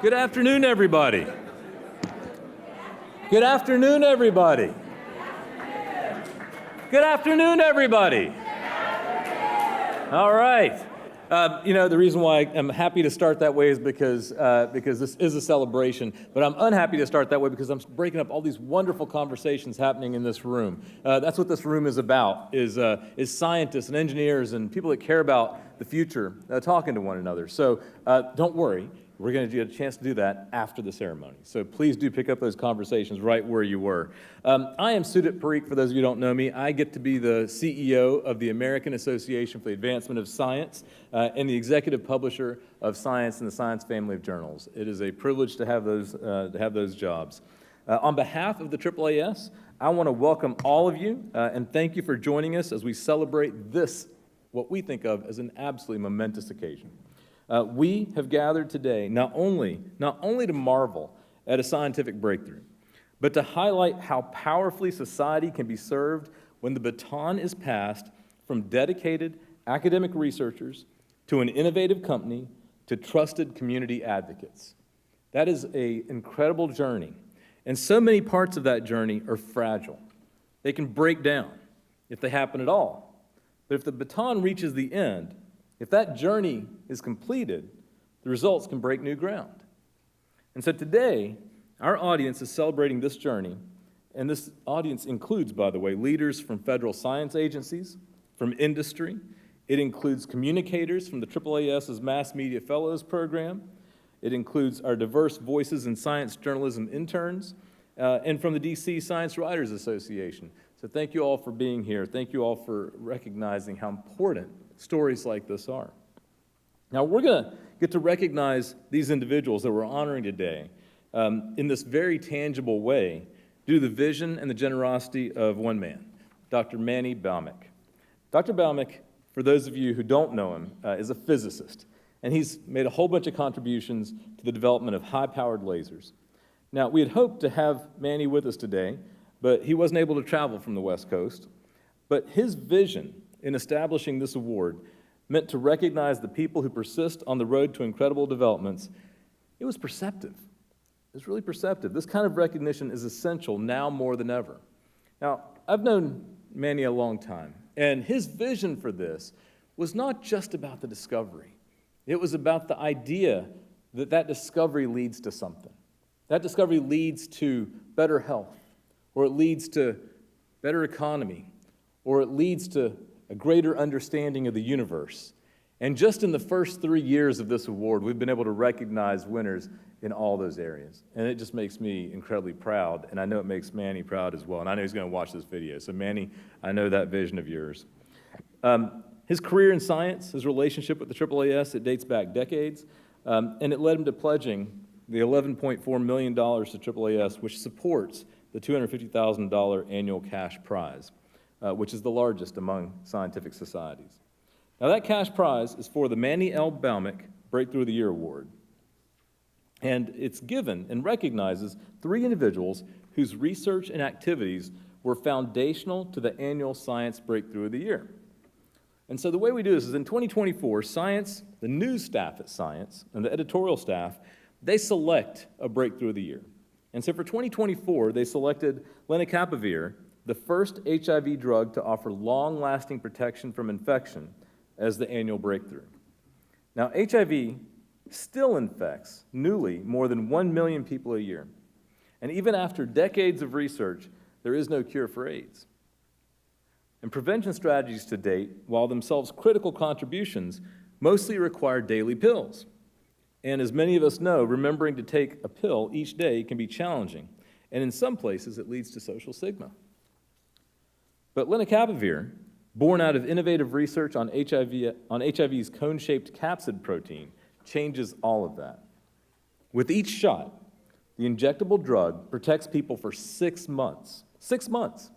Good afternoon, everybody. Good afternoon, everybody. Good afternoon, everybody. All right. The reason why I'm happy to start that way is because this is a celebration, but I'm unhappy to start that way because I'm breaking up all these wonderful conversations happening in this room. That's what this room is about, is scientists and engineers and people that care about the future talking to one another. So don't worry. We're going to get a chance to do that after the ceremony. So please do pick up those conversations right where you were. I am Sudip Parikh, for those of you who don't know me. I get to be the CEO of the American Association for the Advancement of Science and the executive publisher of Science and the Science family of journals. It is a privilege to have those jobs. On behalf of the AAAS, I want to welcome all of you and thank you for joining us as we celebrate this, what we think of as an absolutely momentous occasion. We have gathered today not only to marvel at a scientific breakthrough, but to highlight how powerfully society can be served when the baton is passed from dedicated academic researchers to an innovative company to trusted community advocates. That is an incredible journey, and so many parts of that journey are fragile. They can break down if they happen at all. But if the baton reaches the end, if that journey is completed, the results can break new ground. And so today, our audience is celebrating this journey, and this audience includes, by the way, leaders from federal science agencies, from industry. It includes communicators from the AAAS's Mass Media Fellows Program. It includes our diverse Voices in Science Journalism interns, and from the DC Science Writers Association. So thank you all for being here. Thank you all for recognizing how important stories like this are. Now, we're going to get to recognize these individuals that we're honoring today in this very tangible way due to the vision and the generosity of one man, Dr. Manny Bhaumik. Dr. Bhaumik, for those of you who don't know him, is a physicist, and he's made a whole bunch of contributions to the development of high-powered lasers. Now, we had hoped to have Manny with us today, but he wasn't able to travel from the West Coast. But his vision in establishing this award meant to recognize the people who persist on the road to incredible developments. It was perceptive. It was really perceptive. This kind of recognition is essential now more than ever. Now, I've known Manny a long time, and his vision for this was not just about the discovery. It was about the idea that that discovery leads to something. That discovery leads to better health, or it leads to better economy, or it leads to a greater understanding of the universe. And just in the first 3 years of this award, we've been able to recognize winners in all those areas. And it just makes me incredibly proud, and I know it makes Manny proud as well. And I know he's going to watch this video. So Manny, I know that vision of yours. His career in science, his relationship with the AAAS, it dates back decades, and it led him to pledging the $11.4 million to AAAS, which supports the $250,000 annual cash prize, which is the largest among scientific societies. Now, that cash prize is for the Manny L. Bhaumik Breakthrough of the Year Award. And it's given and recognizes 3 individuals whose research and activities were foundational to the annual Science Breakthrough of the Year. And so the way we do this is in 2024, Science, the news staff at Science, and the editorial staff, they select a Breakthrough of the Year. And so for 2024, they selected lenacapavir, the first HIV drug to offer long-lasting protection from infection, as the annual breakthrough. Now, HIV still infects newly more than 1 million people a year. And even after decades of research, there is no cure for AIDS. And prevention strategies to date, while themselves critical contributions, mostly require daily pills. And as many of us know, remembering to take a pill each day can be challenging. And in some places, it leads to social stigma. But lenacapavir, born out of innovative research on HIV's cone-shaped capsid protein, changes all of that. With each shot, the injectable drug protects people for 6 months. 6 months,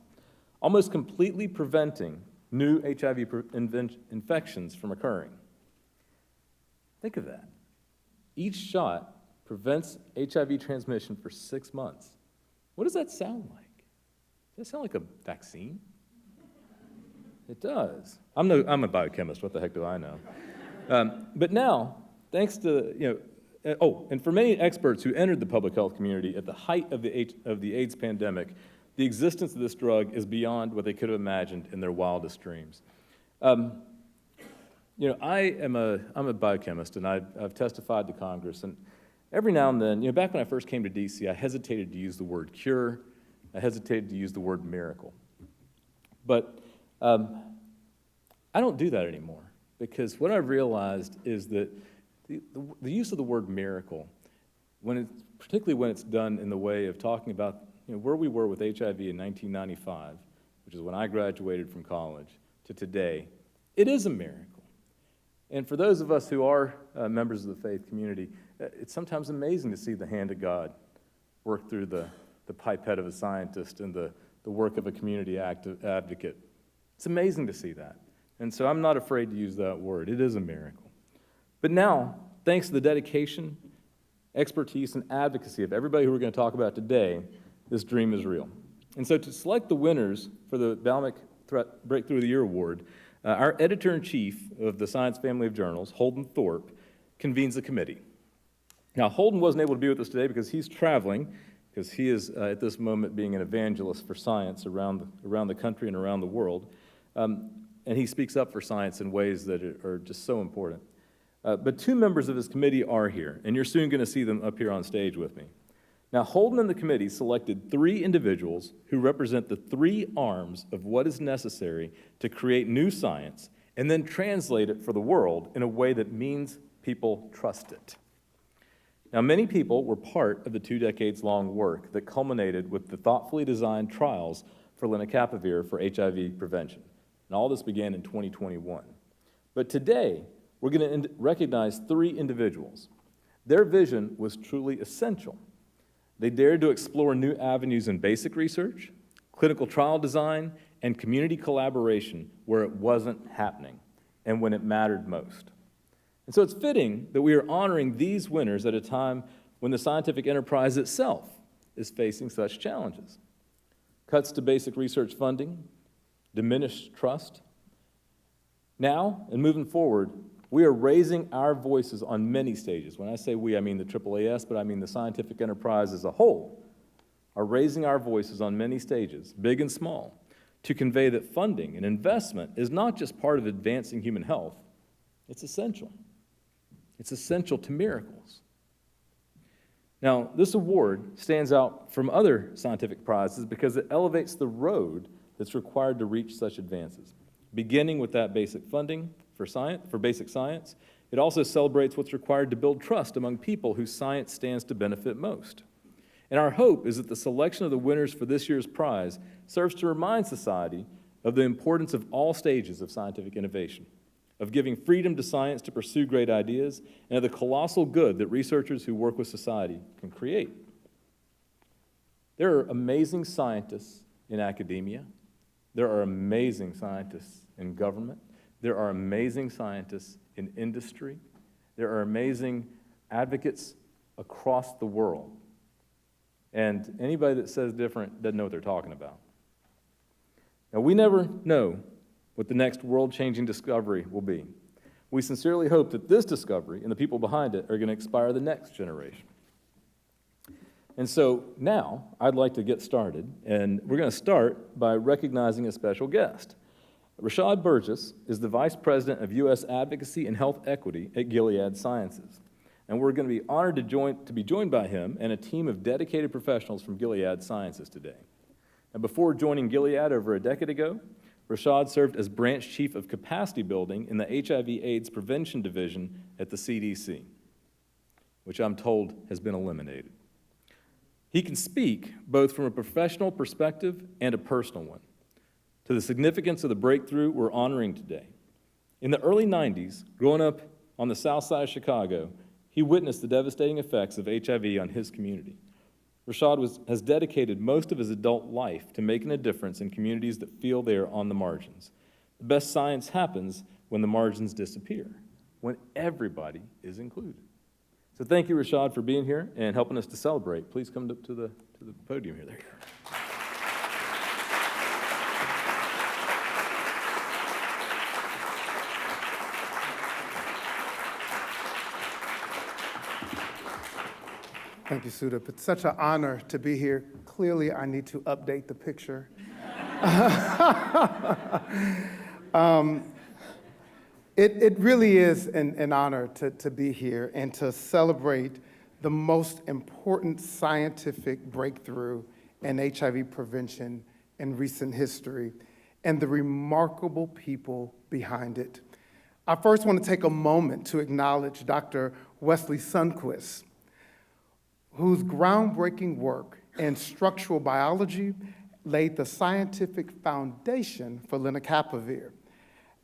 almost completely preventing new HIV infections from occurring. Think of that. Each shot prevents HIV transmission for 6 months. What does that sound like? Does that sound like a vaccine? It does. I'm a biochemist. What the heck do I know? But now, thanks to And for many experts who entered the public health community at the height of the AIDS pandemic, the existence of this drug is beyond what they could have imagined in their wildest dreams. I'm a biochemist, and I've testified to Congress, and every now and then, back when I first came to DC, I hesitated to use the word cure, I hesitated to use the word miracle. But I don't do that anymore, because what I've realized is that the use of the word miracle, particularly when it's done in the way of talking about where we were with HIV in 1995, which is when I graduated from college, to today, it is a miracle. And for those of us who are members of the faith community, it's sometimes amazing to see the hand of God work through the pipette of a scientist and the work of a community advocate. It's amazing to see that. And so I'm not afraid to use that word. It is a miracle. But now, thanks to the dedication, expertise, and advocacy of everybody who we're going to talk about today, this dream is real. And so to select the winners for the Bhaumik Breakthrough of the Year Award, our editor-in-chief of the Science family of journals, Holden Thorpe, convenes a committee. Now, Holden wasn't able to be with us today because he's traveling, because he is, at this moment, being an evangelist for science around the country and around the world. And he speaks up for science in ways that are just so important. But two members of his committee are here, and you're soon going to see them up here on stage with me. Now, Holden and the committee selected 3 individuals who represent the 3 arms of what is necessary to create new science and then translate it for the world in a way that means people trust it. Now, many people were part of the 2 decades-long work that culminated with the thoughtfully designed trials for lenacapavir for HIV prevention. And all this began in 2021. But today, we're going to recognize 3 individuals. Their vision was truly essential. They dared to explore new avenues in basic research, clinical trial design, and community collaboration where it wasn't happening and when it mattered most. And so it's fitting that we are honoring these winners at a time when the scientific enterprise itself is facing such challenges. Cuts to basic research funding, diminished trust. Now, and moving forward, we are raising our voices on many stages. When I say we, I mean the AAAS, but I mean the scientific enterprise as a whole, are raising our voices on many stages, big and small, to convey that funding and investment is not just part of advancing human health, it's essential. It's essential to miracles. Now, this award stands out from other scientific prizes because it elevates the road that's required to reach such advances, beginning with that basic funding for basic science. It also celebrates what's required to build trust among people whose science stands to benefit most. And our hope is that the selection of the winners for this year's prize serves to remind society of the importance of all stages of scientific innovation, of giving freedom to science to pursue great ideas, and of the colossal good that researchers who work with society can create. There are amazing scientists in academia. There are amazing scientists in government. There are amazing scientists in industry. There are amazing advocates across the world. And anybody that says different doesn't know what they're talking about. Now, we never know what the next world-changing discovery will be. We sincerely hope that this discovery and the people behind it are going to inspire the next generation. And so now I'd like to get started, and we're going to start by recognizing a special guest. Rashad Burgess is the Vice President of U.S. Advocacy and Health Equity at Gilead Sciences. And we're going to be honored to be joined by him and a team of dedicated professionals from Gilead Sciences today. And before joining Gilead over a decade ago, Rashad served as Branch Chief of Capacity Building in the HIV/AIDS Prevention Division at the CDC, which I'm told has been eliminated. He can speak both from a professional perspective and a personal one to the significance of the breakthrough we're honoring today. In the early 90s, growing up on the south side of Chicago, he witnessed the devastating effects of HIV on his community. Rashad has dedicated most of his adult life to making a difference in communities that feel they are on the margins. The best science happens when the margins disappear, when everybody is included. So thank you, Rashad, for being here and helping us to celebrate. Please come to the podium here. There you go. Thank you, Sudip. It's such an honor to be here. Clearly, I need to update the picture. It really is an honor to be here and to celebrate the most important scientific breakthrough in HIV prevention in recent history and the remarkable people behind it. I first want to take a moment to acknowledge Dr. Wesley Sundquist, whose groundbreaking work in structural biology laid the scientific foundation for lenacapavir.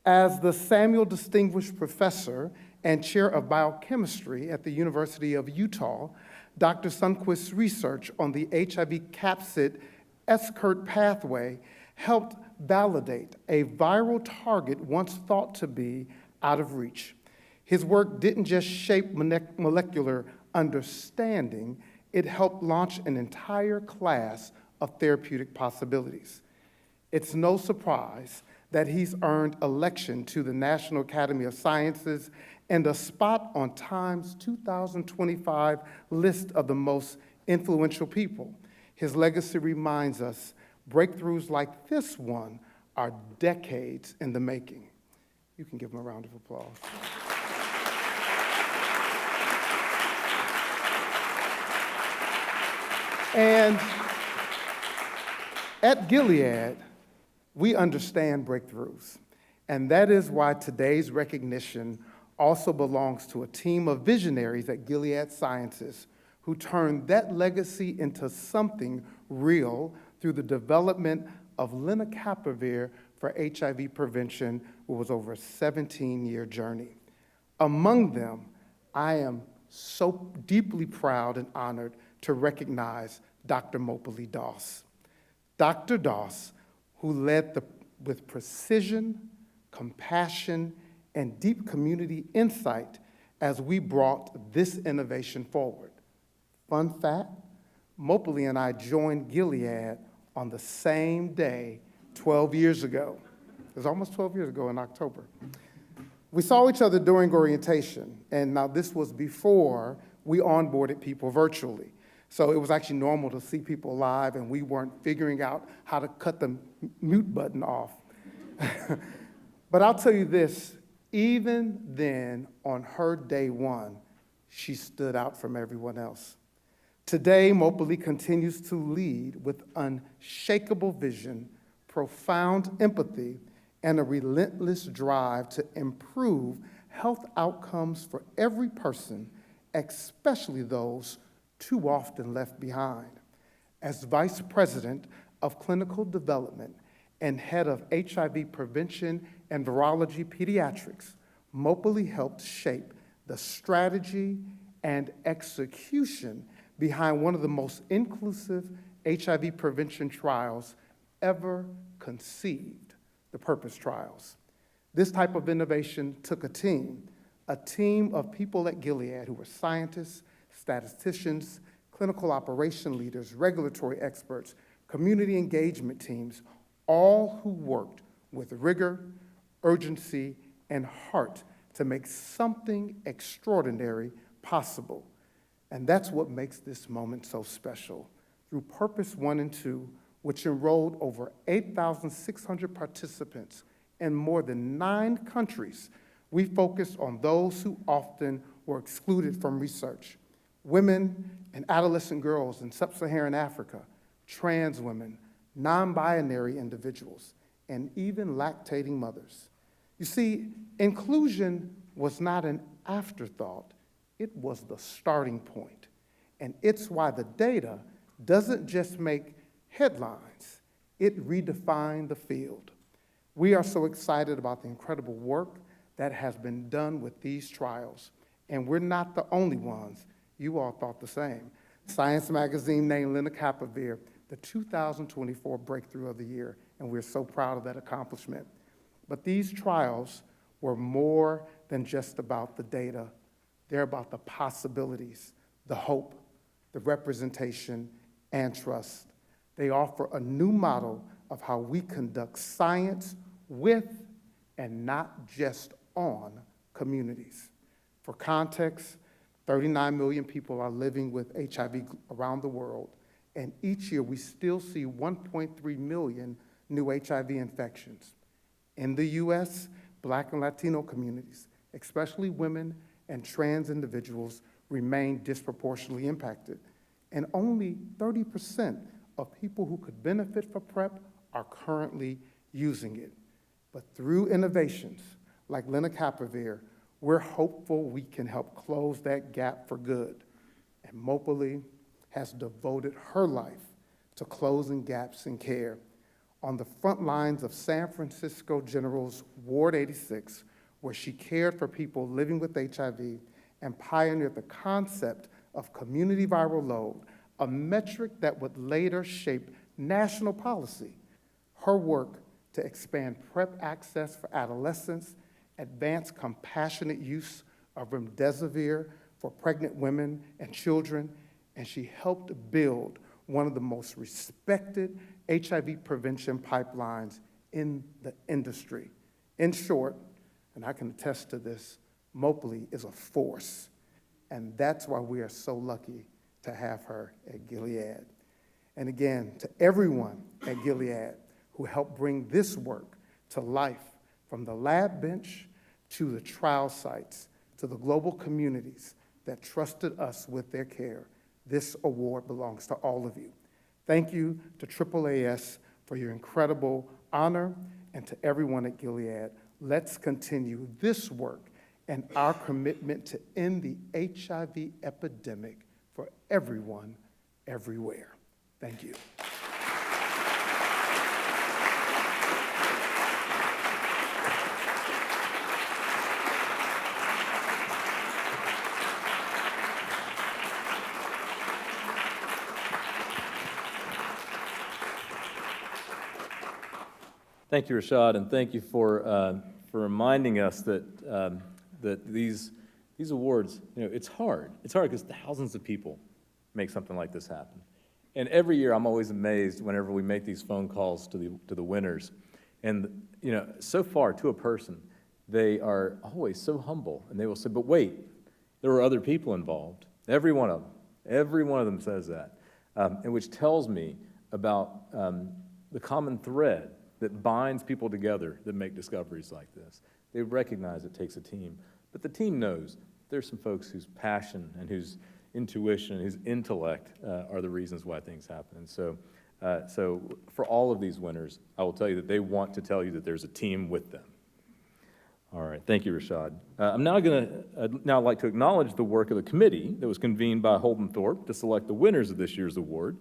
As the Samuel Distinguished Professor and Chair of Biochemistry at the University of Utah, Dr. Sundquist's research on the HIV capsid escort pathway helped validate a viral target once thought to be out of reach. His work didn't just shape molecular understanding, it helped launch an entire class of therapeutic possibilities. It's no surprise that he's earned election to the National Academy of Sciences and a spot on Time's 2025 list of the most influential people. His legacy reminds us breakthroughs like this one are decades in the making. You can give him a round of applause. And at Gilead, we understand breakthroughs. And that is why today's recognition also belongs to a team of visionaries at Gilead Sciences who turned that legacy into something real through the development of lenacapavir for HIV prevention, which was over a 17-year journey. Among them, I am so deeply proud and honored to recognize Dr. Mopali Das. Dr. Das, who led with precision, compassion, and deep community insight as we brought this innovation forward. Fun fact, Mopali and I joined Gilead on the same day 12 years ago. It was almost 12 years ago in October. We saw each other during orientation, and now this was before we onboarded people virtually. So it was actually normal to see people live, and we weren't figuring out how to cut the mute button off. But I'll tell you this, even then, on her day one, she stood out from everyone else. Today, Mopali continues to lead with unshakable vision, profound empathy, and a relentless drive to improve health outcomes for every person, especially those too often left behind. As Vice President of Clinical Development and Head of HIV Prevention and Virology Pediatrics, Mopali helped shape the strategy and execution behind one of the most inclusive HIV prevention trials ever conceived, the PURPOSE trials. This type of innovation took a team of people at Gilead who were scientists, statisticians, clinical operation leaders, regulatory experts, community engagement teams, all who worked with rigor, urgency, and heart to make something extraordinary possible. And that's what makes this moment so special. Through PURPOSE 1 and 2, which enrolled over 8,600 participants in more than 9 countries, we focused on those who often were excluded from research: women and adolescent girls in sub-Saharan Africa, trans women, non-binary individuals, and even lactating mothers. You see, inclusion was not an afterthought, it was the starting point. And it's why the data doesn't just make headlines, it redefined the field. We are so excited about the incredible work that has been done with these trials. And we're not the only ones. You all thought the same. Science magazine named lenacapavir the 2024 Breakthrough of the Year, and we're so proud of that accomplishment. But these trials were more than just about the data. They're about the possibilities, the hope, the representation, and trust. They offer a new model of how we conduct science with and not just on communities. For context, 39 million people are living with HIV around the world, and each year we still see 1.3 million new HIV infections. In the US, Black and Latino communities, especially women and trans individuals, remain disproportionately impacted, and only 30% of people who could benefit from PrEP are currently using it. But through innovations like lenacapavir, we're hopeful we can help close that gap for good. And Mopali has devoted her life to closing gaps in care. On the front lines of San Francisco General's Ward 86, where she cared for people living with HIV and pioneered the concept of community viral load, a metric that would later shape national policy. Her work to expand PrEP access for adolescents, advance compassionate use of remdesivir for pregnant women and children, and she helped build one of the most respected HIV prevention pipelines in the industry. In short, and I can attest to this, Mopali is a force, and that's why we are so lucky to have her at Gilead. And again, to everyone at Gilead who helped bring this work to life, from the lab bench to the trial sites, to the global communities that trusted us with their care, this award belongs to all of you. Thank you to AAAS for your incredible honor, and to everyone at Gilead. Let's continue this work and our commitment to end the HIV epidemic for everyone, everywhere. Thank you. Thank you, Rashad, and thank you for reminding us that that these awards, it's hard. It's hard because thousands of people make something like this happen. And every year, I'm always amazed whenever we make these phone calls to the winners. And so far, to a person, they are always so humble, and they will say, "But wait, there were other people involved." Every one of them says that, and which tells me about the common thread that binds people together that make discoveries like this. They recognize it takes a team, but the team knows there's some folks whose passion and whose intuition and whose intellect are the reasons why things happen. And so for all of these winners, I will tell you that they want to tell you that there's a team with them. All right, thank you, Rashad. I'd now like to acknowledge the work of the committee that was convened by Holden Thorpe to select the winners of this year's award.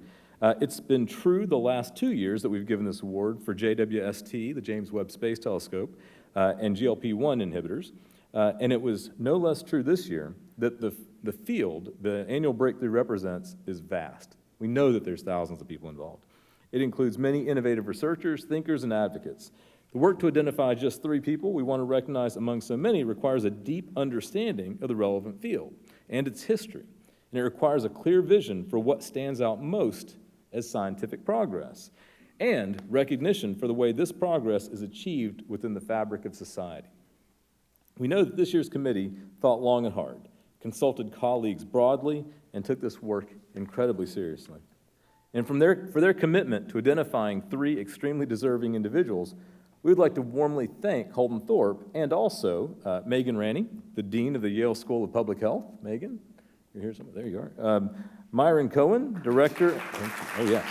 It's been true the last 2 years that we've given this award for JWST, the James Webb Space Telescope, and GLP-1 inhibitors. And it was no less true this year that the field the annual breakthrough represents is vast. We know that there's thousands of people involved. It includes many innovative researchers, thinkers, and advocates. The work to identify just 3 people we want to recognize among so many requires a deep understanding of the relevant field and its history. And it requires a clear vision for what stands out most as scientific progress, and recognition for the way this progress is achieved within the fabric of society. We know that this year's committee thought long and hard, consulted colleagues broadly, and took this work incredibly seriously. And for their commitment to identifying 3 extremely deserving individuals, we would like to warmly thank Holden Thorpe and also Megan Ranney, the Dean of the Yale School of Public Health. Megan, you're here somewhere. There you are. Myron Cohen, Director. Oh, yes.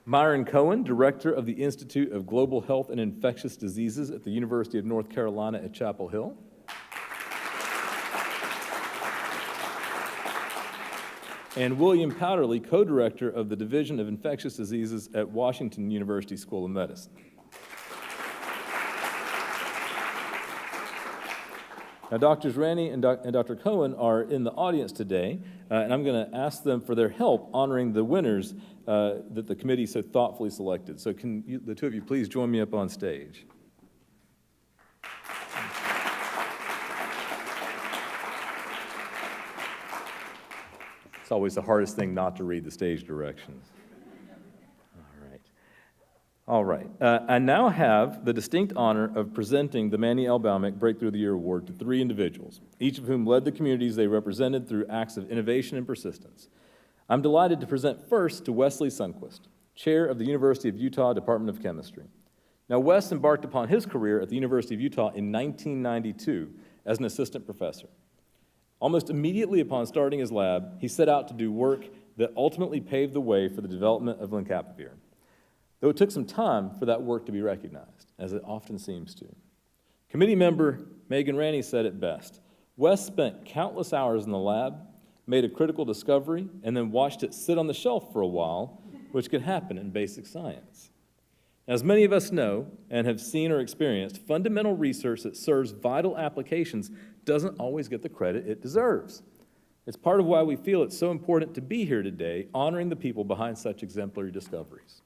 Myron Cohen, Director of the Institute of Global Health and Infectious Diseases at the University of North Carolina at Chapel Hill. And William Powderly, Co-Director of the Division of Infectious Diseases at Washington University School of Medicine. Now, Drs. Ranney and Dr. Cohen are in the audience today, and I'm going to ask them for their help honoring the winners that the committee so thoughtfully selected. So can the 2 of you please join me up on stage? It's always the hardest thing not to read the stage directions. All right. All right. I now have the distinct honor of presenting the Manny L. Bhaumik Breakthrough of the Year Award to 3 individuals, each of whom led the communities they represented through acts of innovation and persistence. I'm delighted to present first to Wesley Sundquist, chair of the University of Utah Department of Chemistry. Now, Wes embarked upon his career at the University of Utah in 1992 as an assistant professor. Almost immediately upon starting his lab, he set out to do work that ultimately paved the way for the development of lenacapavir, though it took some time for that work to be recognized, as it often seems to. Committee member Megan Ranney said it best. Wes spent countless hours in the lab, made a critical discovery, and then watched it sit on the shelf for a while, which could happen in basic science. As many of us know and have seen or experienced, fundamental research that serves vital applications doesn't always get the credit it deserves. It's part of why we feel it's so important to be here today, honoring the people behind such exemplary discoveries.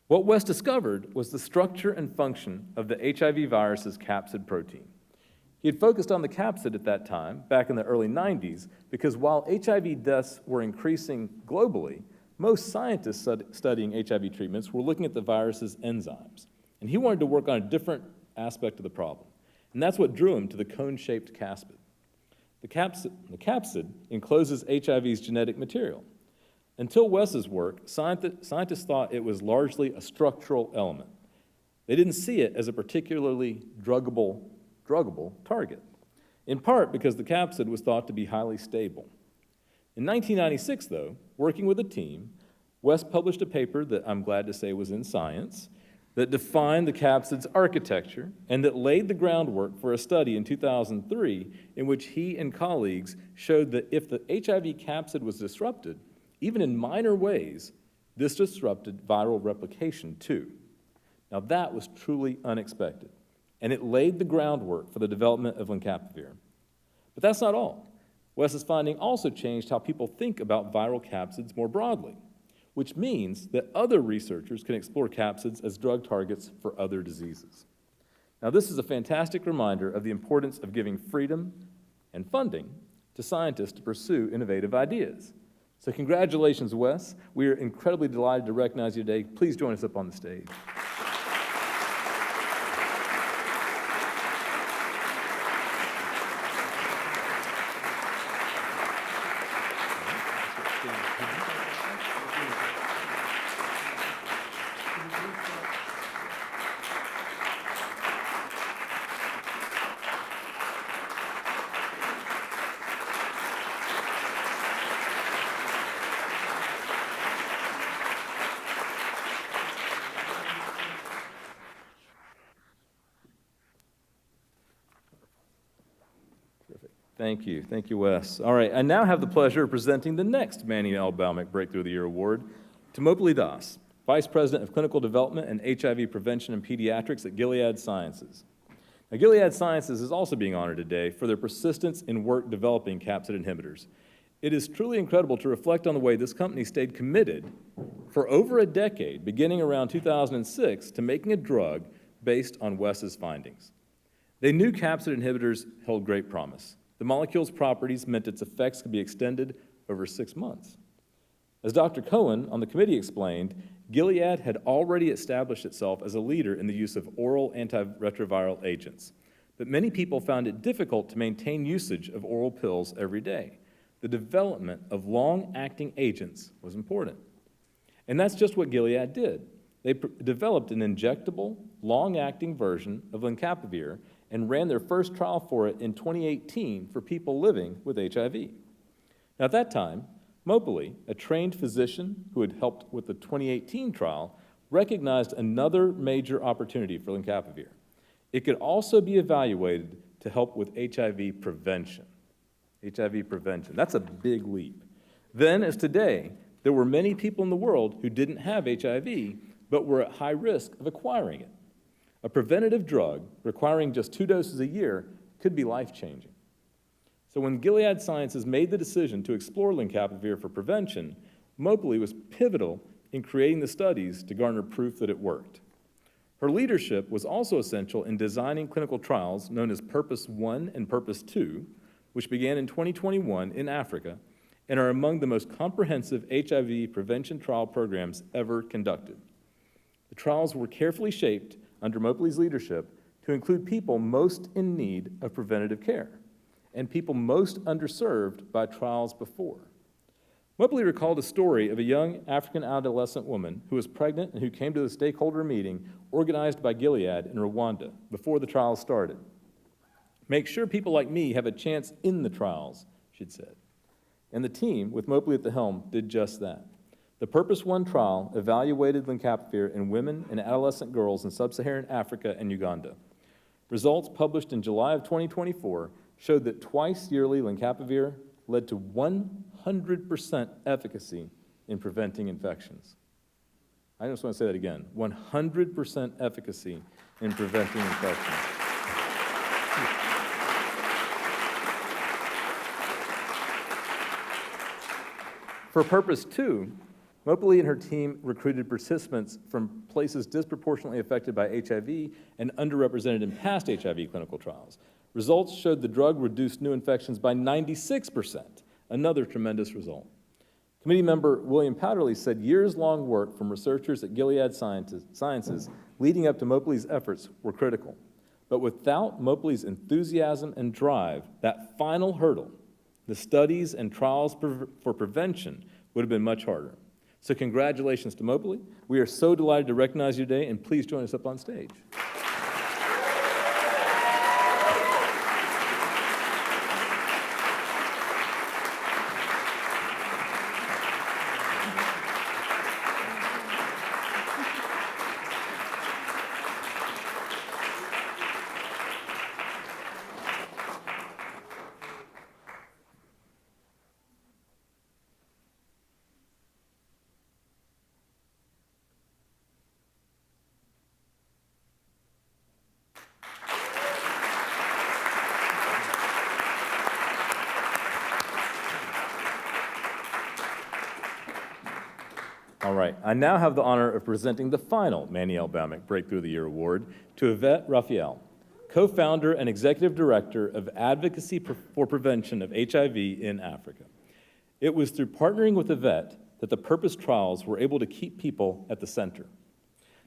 What Wes discovered was the structure and function of the HIV virus's capsid protein. He had focused on the capsid at that time, back in the early 90s, because while HIV deaths were increasing globally, most scientists studying HIV treatments were looking at the virus's enzymes, and he wanted to work on a different aspect of the problem, and that's what drew him to the cone-shaped capsid. The capsid encloses HIV's genetic material. Until Wes's work, scientists thought it was largely a structural element. They didn't see it as a particularly druggable target, in part because the capsid was thought to be highly stable. In 1996, though, working with a team, Wes published a paper that I'm glad to say was in Science that defined the capsid's architecture and that laid the groundwork for a study in 2003 in which he and colleagues showed that if the HIV capsid was disrupted, even in minor ways, this disrupted viral replication too. Now that was truly unexpected, and it laid the groundwork for the development of lenacapavir. But that's not all. Wes's finding also changed how people think about viral capsids more broadly, which means that other researchers can explore capsids as drug targets for other diseases. Now, this is a fantastic reminder of the importance of giving freedom and funding to scientists to pursue innovative ideas. So congratulations, Wes. We are incredibly delighted to recognize you today. Please join us up on the stage. Thank you. Thank you, Wes. All right, I now have the pleasure of presenting the next Manny L. Bhaumik Breakthrough of the Year Award to Mopali Das, Vice President of Clinical Development and HIV Prevention and Pediatrics at Gilead Sciences. Now, Gilead Sciences is also being honored today for their persistence in work developing capsid inhibitors. It is truly incredible to reflect on the way this company stayed committed for over a decade, beginning around 2006, to making a drug based on Wes's findings. They knew capsid inhibitors held great promise. The molecule's properties meant its effects could be extended over 6 months. As Dr. Cohen on the committee explained, Gilead had already established itself as a leader in the use of oral antiretroviral agents, but many people found it difficult to maintain usage of oral pills every day. The development of long-acting agents was important. And that's just what Gilead did. They developed an injectable, long-acting version of lenacapavir and ran their first trial for it in 2018 for people living with HIV. Now, at that time, Mopali, a trained physician who had helped with the 2018 trial, recognized another major opportunity for lenacapavir. It could also be evaluated to help with HIV prevention. HIV prevention, that's a big leap. Then, as today, there were many people in the world who didn't have HIV, but were at high risk of acquiring it. A preventative drug requiring just 2 doses a year could be life-changing. So when Gilead Sciences made the decision to explore lenacapavir for prevention, Mopali was pivotal in creating the studies to garner proof that it worked. Her leadership was also essential in designing clinical trials known as Purpose 1 and Purpose 2, which began in 2021 in Africa and are among the most comprehensive HIV prevention trial programs ever conducted. The trials were carefully shaped under Mopley's leadership to include people most in need of preventative care and people most underserved by trials before. Mopley recalled a story of a young African adolescent woman who was pregnant and who came to the stakeholder meeting organized by Gilead in Rwanda before the trials started. "Make sure people like me have a chance in the trials," she'd said. And the team, with Mopley at the helm, did just that. The Purpose 1 trial evaluated lenacapavir in women and adolescent girls in sub-Saharan Africa and Uganda. Results published in July of 2024 showed that twice-yearly lenacapavir led to 100% efficacy in preventing infections. I just want to say that again, 100% efficacy in preventing infections. For Purpose 2, Mopley and her team recruited participants from places disproportionately affected by HIV and underrepresented in past HIV clinical trials. Results showed the drug reduced new infections by 96%, another tremendous result. Committee member William Powderly said years-long work from researchers at Gilead Sciences leading up to Mopley's efforts were critical. But without Mopley's enthusiasm and drive, that final hurdle, the studies and trials for prevention, would have been much harder. So congratulations to Mopley. We are so delighted to recognize you today, and please join us up on stage. All right, I now have the honor of presenting the final Manny L. Bhaumik Breakthrough of the Year Award to Yvette Raphael, co-founder and executive director of Advocacy for Prevention of HIV in Africa. It was through partnering with Yvette that the Purpose trials were able to keep people at the center.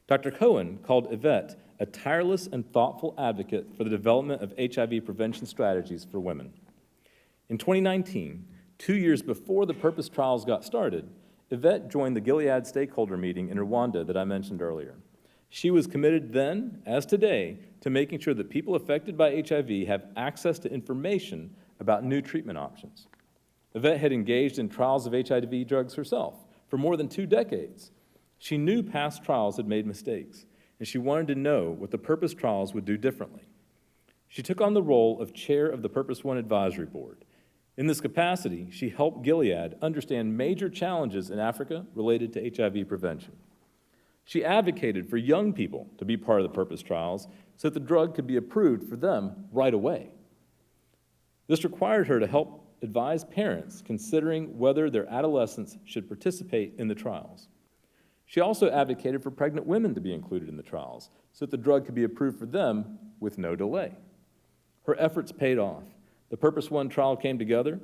Dr. Cohen called Yvette a tireless and thoughtful advocate for the development of HIV prevention strategies for women. In 2019, 2 years before the Purpose trials got started, Yvette joined the Gilead stakeholder meeting in Rwanda that I mentioned earlier. She was committed then, as today, to making sure that people affected by HIV have access to information about new treatment options. Yvette had engaged in trials of HIV drugs herself for more than 2 decades. She knew past trials had made mistakes, and she wanted to know what the Purpose trials would do differently. She took on the role of chair of the Purpose 1 Advisory Board. In this capacity, she helped Gilead understand major challenges in Africa related to HIV prevention. She advocated for young people to be part of the Purpose trials so that the drug could be approved for them right away. This required her to help advise parents considering whether their adolescents should participate in the trials. She also advocated for pregnant women to be included in the trials so that the drug could be approved for them with no delay. Her efforts paid off. The Purpose 1 trial came together,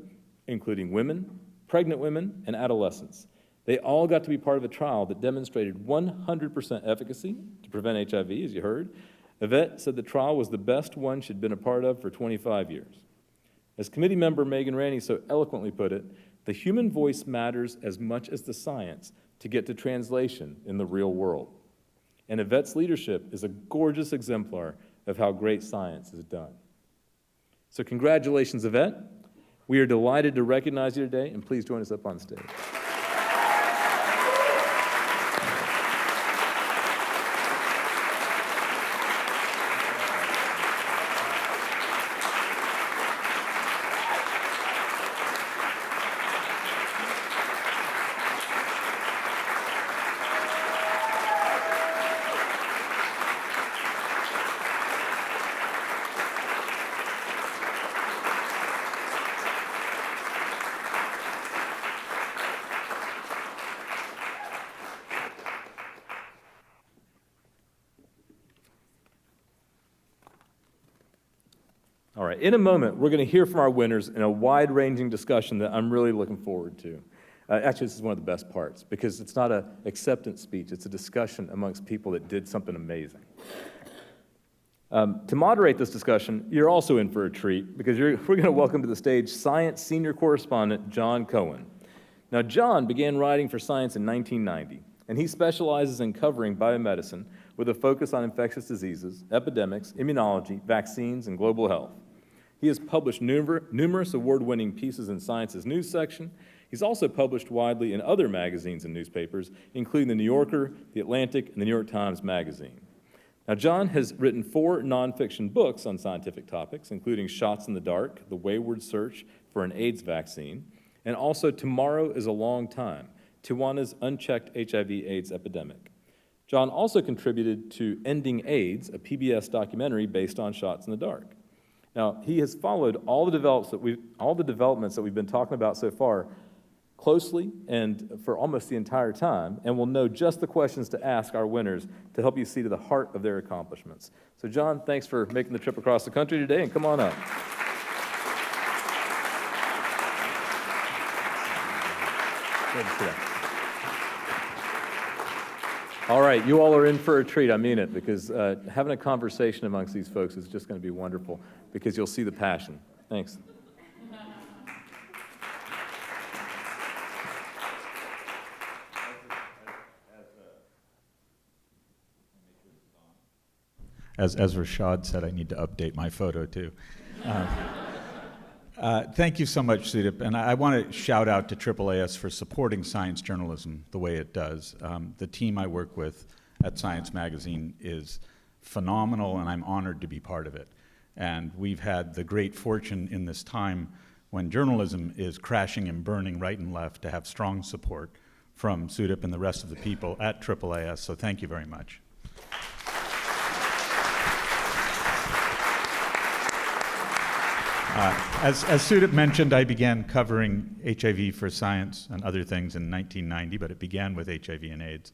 including women, pregnant women, and adolescents. They all got to be part of a trial that demonstrated 100% efficacy to prevent HIV, as you heard. Yvette said the trial was the best one she'd been a part of for 25 years. As committee member Megan Ranney so eloquently put it, the human voice matters as much as the science to get to translation in the real world. And Yvette's leadership is a gorgeous exemplar of how great science is done. So congratulations, Yvette. We are delighted to recognize you today, and please join us up on stage. All right, in a moment, we're going to hear from our winners in a wide-ranging discussion that I'm really looking forward to. Actually, this is one of the best parts because it's not an acceptance speech. It's a discussion amongst people that did something amazing. To moderate this discussion, you're also in for a treat because we're going to welcome to the stage Science Senior Correspondent John Cohen. Now, John began writing for Science in 1990, and he specializes in covering biomedicine with a focus on infectious diseases, epidemics, immunology, vaccines, and global health. He has published numerous award-winning pieces in Science's news section. He's also published widely in other magazines and newspapers, including The New Yorker, The Atlantic, and The New York Times Magazine. Now, John has written 4 nonfiction books on scientific topics, including Shots in the Dark, The Wayward Search for an AIDS Vaccine, and also Tomorrow is a Long Time, Tijuana's Unchecked HIV/AIDS Epidemic. John also contributed to Ending AIDS, a PBS documentary based on Shots in the Dark. Now, he has followed all the developments that we've been talking about so far closely and for almost the entire time, and will know just the questions to ask our winners to help you see to the heart of their accomplishments. So, John, thanks for making the trip across the country today, and come on up. All right, you all are in for a treat. I mean it, because having a conversation amongst these folks is just going to be wonderful because you'll see the passion. Thanks. As Rashad said, I need to update my photo too. Thank you so much, Sudip, and I want to shout out to AAAS for supporting science journalism the way it does. The team I work with at Science Magazine is phenomenal, and I'm honored to be part of it. And we've had the great fortune in this time when journalism is crashing and burning right and left to have strong support from Sudip and the rest of the people at AAAS, so thank you very much. As Sudip mentioned, I began covering HIV for Science and other things in 1990, but it began with HIV and AIDS.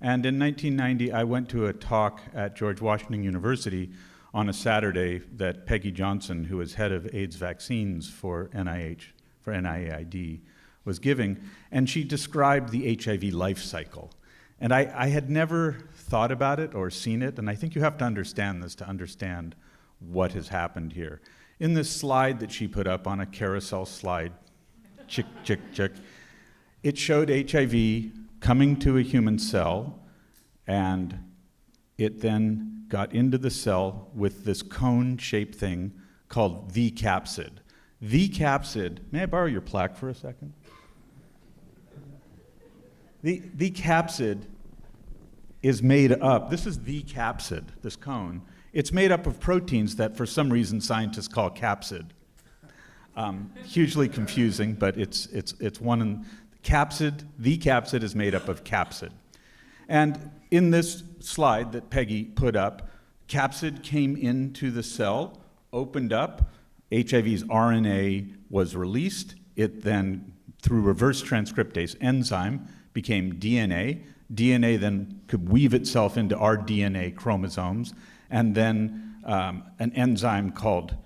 And in 1990, I went to a talk at George Washington University on a Saturday that Peggy Johnson, who was head of AIDS vaccines for NIAID, was giving, and she described the HIV life cycle. And I had never thought about it or seen it, and I think you have to understand this to understand what has happened here. In this slide that she put up on a carousel slide, chick, chick, chick, it showed HIV coming to a human cell, and it then got into the cell with this cone-shaped thing called the capsid. The capsid, may I borrow your plaque for a second? The capsid is made up, this is the capsid, this cone. It's made up of proteins that for some reason scientists call capsid. Hugely confusing, but it's one in capsid, the capsid is made up of capsid. And in this slide that Peggy put up, capsid came into the cell, opened up, HIV's RNA was released, it then, through reverse transcriptase enzyme, became DNA. DNA then could weave itself into our DNA chromosomes, and then an enzyme called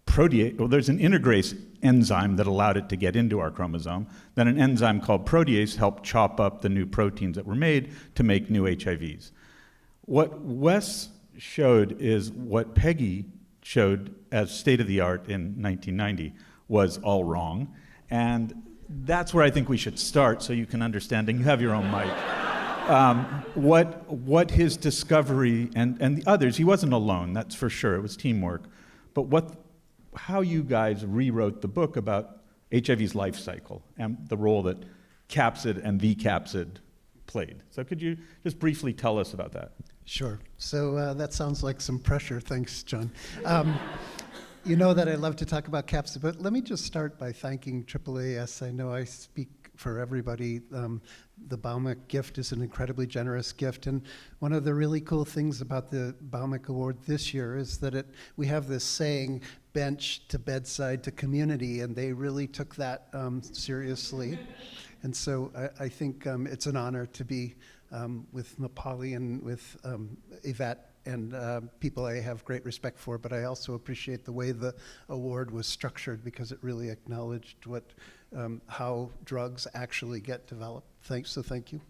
protease, well, there's an integrase enzyme that allowed it to get into our chromosome. Then an enzyme called protease helped chop up the new proteins that were made to make new HIVs. What Wes showed is what Peggy showed as state-of-the-art in 1990 was all wrong. And that's where I think we should start so you can understand, and you have your own mic. What his discovery, and the others, he wasn't alone, that's for sure, it was teamwork, but how you guys rewrote the book about HIV's life cycle and the role that capsid and the capsid played. So could you just briefly tell us about that? Sure. So that sounds like some pressure. Thanks, John. You know that I love to talk about capsid, but let me just start by thanking AAAS. I know I speak for everybody. The Bhaumik gift is an incredibly generous gift, and one of the really cool things about the Bhaumik Award this year is that we have this saying, bench to bedside to community, and they really took that seriously. And so I think it's an honor to be with Mapali and with Yvette and people I have great respect for, but I also appreciate the way the award was structured because it really acknowledged how drugs actually get developed. So thank you.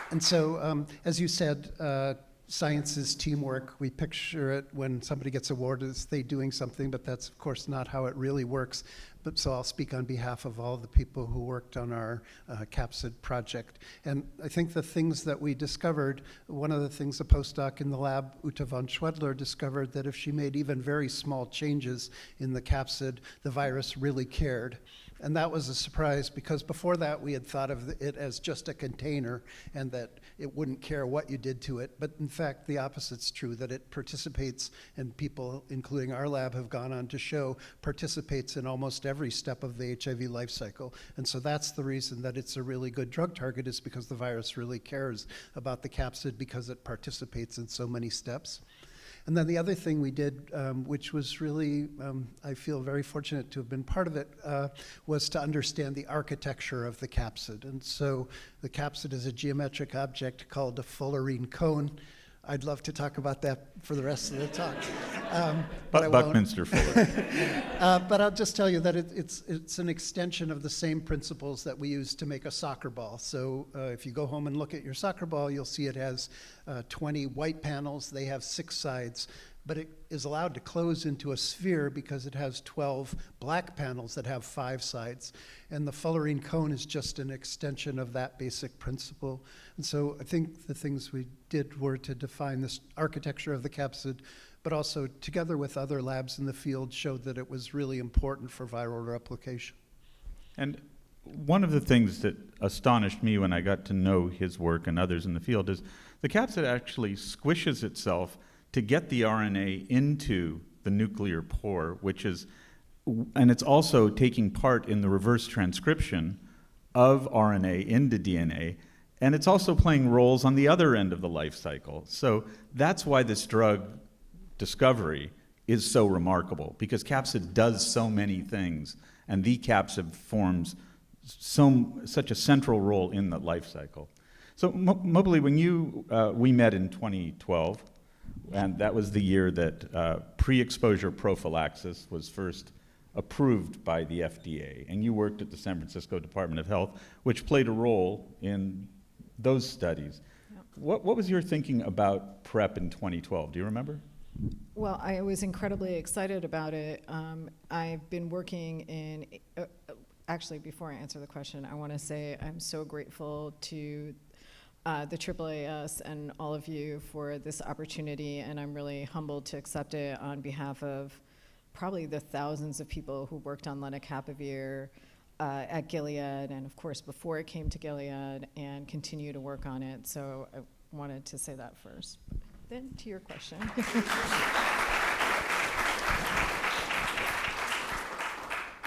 And so, as you said, science is teamwork. We picture it when somebody gets awarded as they doing something, but that's of course not how it really works. But so I'll speak on behalf of all the people who worked on our capsid project. And I think the things that we discovered, one of the things a postdoc in the lab, Uta von Schwedler, discovered that if she made even very small changes in the capsid, the virus really cared. And that was a surprise because before that we had thought of it as just a container and that it wouldn't care what you did to it. But in fact, the opposite's true, that it participates, and people, including our lab, have gone on to show, participates in almost every step of the HIV life cycle. And so that's the reason that it's a really good drug target, is because the virus really cares about the capsid because it participates in so many steps. And then the other thing we did, which was really, I feel very fortunate to have been part of it, was to understand the architecture of the capsid. And so the capsid is a geometric object called a fullerene cone. I'd love to talk about that for the rest of the talk. But I won't. Buckminster Fuller. But I'll just tell you that it's an extension of the same principles that we use to make a soccer ball. So if you go home and look at your soccer ball, you'll see it has 20 white panels. They have 6 sides. But it is allowed to close into a sphere because it has 12 black panels that have 5 sides. And the fullerene cone is just an extension of that basic principle. And so I think the things we did were to define this architecture of the capsid, but also together with other labs in the field showed that it was really important for viral replication. And one of the things that astonished me when I got to know his work and others in the field is the capsid actually squishes itself to get the RNA into the nuclear pore, and it's also taking part in the reverse transcription of RNA into DNA, and it's also playing roles on the other end of the life cycle. So that's why this drug discovery is so remarkable, because capsid does so many things, and the capsid forms such a central role in the life cycle. So Mobley, when we met in 2012, and that was the year that pre-exposure prophylaxis was first approved by the FDA. And you worked at the San Francisco Department of Health, which played a role in those studies. Yep. What was your thinking about PrEP in 2012? Do you remember? Well, I was incredibly excited about it. I've been working in, actually, before I answer the question, I want to say I'm so grateful to the AAAS and all of you for this opportunity, and I'm really humbled to accept it on behalf of probably the thousands of people who worked on lenacapavir at Gilead, and of course before it came to Gilead, and continue to work on it. So I wanted to say that first. Then to your question.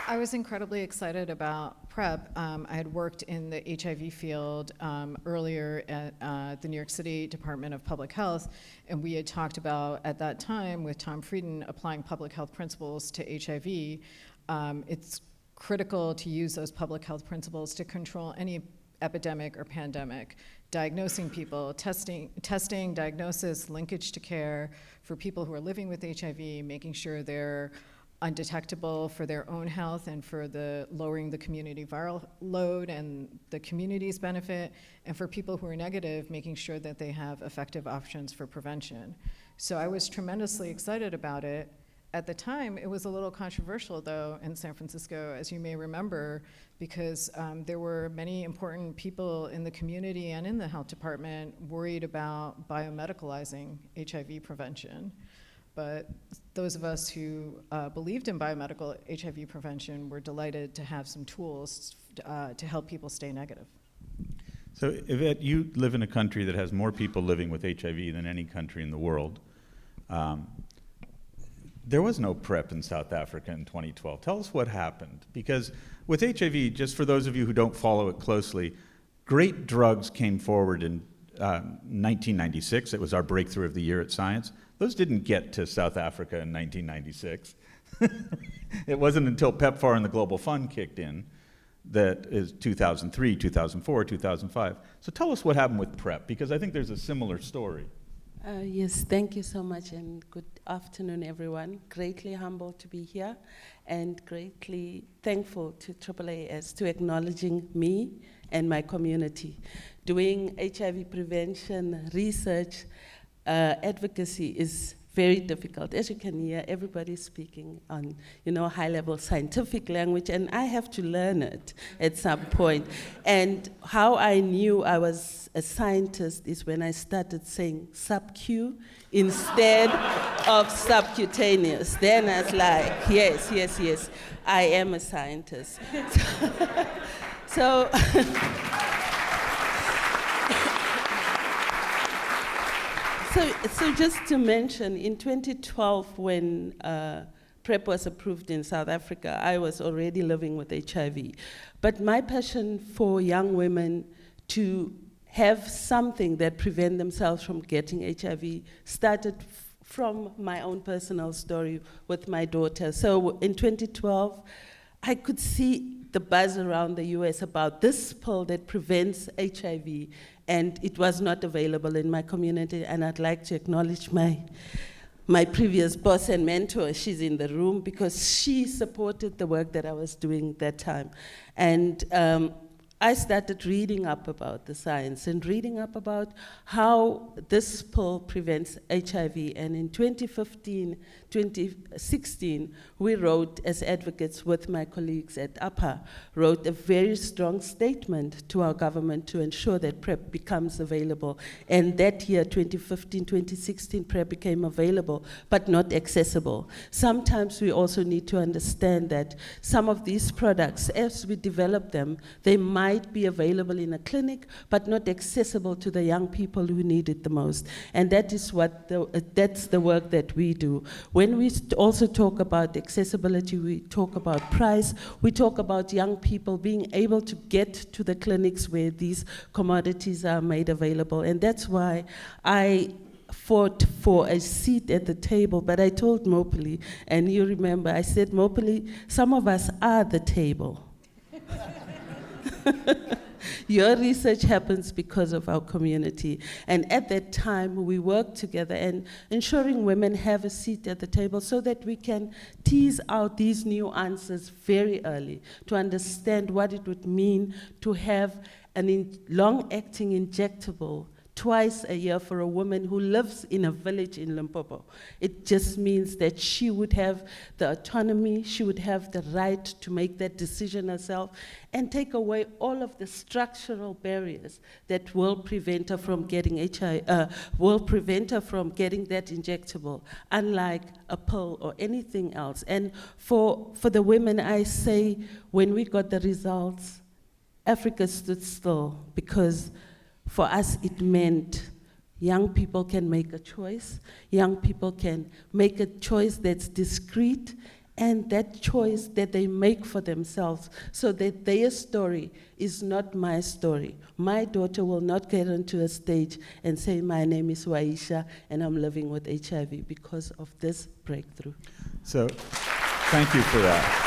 I was incredibly excited about PrEP. I had worked in the HIV field earlier at the New York City Department of Public Health, and we had talked about, at that time, with Tom Frieden, applying public health principles to HIV. It's critical to use those public health principles to control any epidemic or pandemic, diagnosing people, testing, diagnosis, linkage to care for people who are living with HIV, making sure they're undetectable for their own health and for the lowering the community viral load and the community's benefit, and for people who are negative, making sure that they have effective options for prevention. So I was tremendously excited about it. At the time, it was a little controversial, though, in San Francisco, as you may remember, because there were many important people in the community and in the health department worried about biomedicalizing HIV prevention. But those of us who believed in biomedical HIV prevention were delighted to have some tools to help people stay negative. So Yvette, you live in a country that has more people living with HIV than any country in the world. There was no PrEP in South Africa in 2012. Tell us what happened. Because with HIV, just for those of you who don't follow it closely, great drugs came forward in 1996. It was our breakthrough of the year at Science. Those didn't get to South Africa in 1996. It wasn't until PEPFAR and the Global Fund kicked in. that is 2003, 2004, 2005. So tell us what happened with PrEP, because I think there's a similar story. Yes, thank you so much, and good afternoon, everyone. Greatly humbled to be here, and greatly thankful to AAAS to acknowledging me and my community. Doing HIV prevention research advocacy is very difficult. As you can hear, everybody's speaking on, high-level scientific language, and I have to learn it at some point. And how I knew I was a scientist is when I started saying sub-Q instead of subcutaneous. Then I was like, yes, I am a scientist. So So just to mention, in 2012, when PrEP was approved in South Africa, I was already living with HIV. But my passion for young women to have something that prevent themselves from getting HIV started from my own personal story with my daughter. So in 2012, I could see the buzz around the US about this pill that prevents HIV, and it was not available in my community, and I'd like to acknowledge my previous boss and mentor. She's in the room because she supported the work that I was doing that time. And I started reading up about the science and reading up about how this pill prevents HIV. And in 2015, 2016, we wrote, as advocates with my colleagues at APA, wrote a very strong statement to our government to ensure that PrEP becomes available. And that year, 2015, 2016, PrEP became available, but not accessible. Sometimes we also need to understand that some of these products, as we develop them, they might be available in a clinic, but not accessible to the young people who need it the most. And that is that's the work that we do. When we also talk about accessibility, we talk about price, we talk about young people being able to get to the clinics where these commodities are made available. And that's why I fought for a seat at the table, but I told Mopoli, and you remember, I said, Mopoli, some of us are the table. Your research happens because of our community. And at that time, we worked together and ensuring women have a seat at the table so that we can tease out these new answers very early to understand what it would mean to have a long-acting injectable twice a year for a woman who lives in a village in Limpopo. It just means that she would have the autonomy, she would have the right to make that decision herself and take away all of the structural barriers that will prevent her from getting will prevent her from getting that injectable, unlike a pill or anything else. And for the women, I say, when we got the results, Africa stood still, because for us, it meant young people can make a choice. Young people can make a choice that's discreet, and that choice that they make for themselves, so that their story is not my story. My daughter will not get onto a stage and say, my name is Waisha, and I'm living with HIV because of this breakthrough. So thank you for that.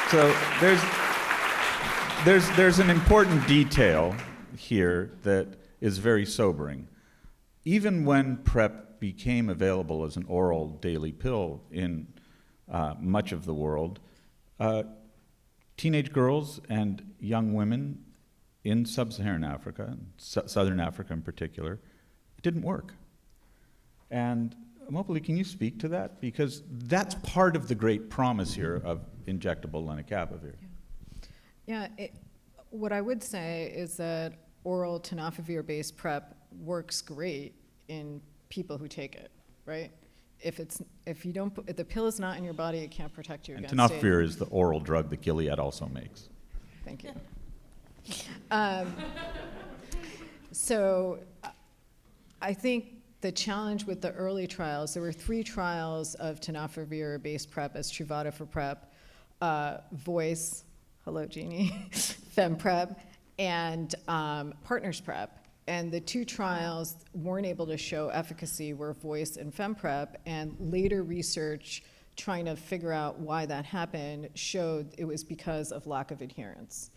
So there's an important detail here that is very sobering. Even when PrEP became available as an oral daily pill in much of the world, teenage girls and young women in sub-Saharan Africa, Southern Africa in particular, it didn't work. And Mopoli, can you speak to that? Because that's part of the great promise here of injectable lenacapavir. Yeah, what I would say is that oral tenofovir-based PrEP works great in people who take it, right? If the pill is not in your body, it can't protect you against it. And tenofovir is the oral drug that Gilead also makes. Thank you. So I think the challenge with the early trials, there were 3 trials of tenofovir-based PrEP as Truvada for PrEP, Voice, hello Jeannie, FemPrep, and Partners PrEP. And the 2 trials weren't able to show efficacy were Voice and FemPrep, and later research trying to figure out why that happened showed it was because of lack of adherence.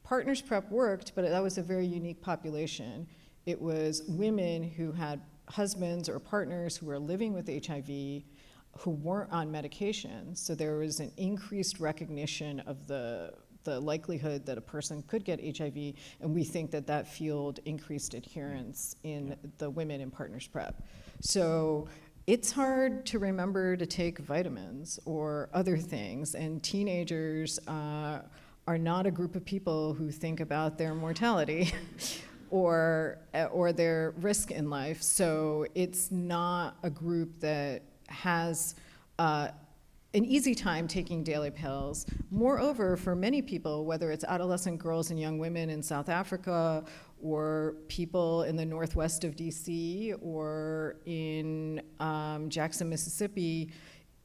Partners Prep worked, but that was a very unique population. It was women who had husbands or partners who were living with HIV who weren't on medication, so there was an increased recognition of the likelihood that a person could get HIV, and we think that that fueled increased adherence in the women in Partners Prep. So it's hard to remember to take vitamins or other things, and teenagers are not a group of people who think about their mortality or their risk in life. So it's not a group that has an easy time taking daily pills. Moreover, for many people, whether it's adolescent girls and young women in South Africa or people in the northwest of DC or in Jackson, Mississippi,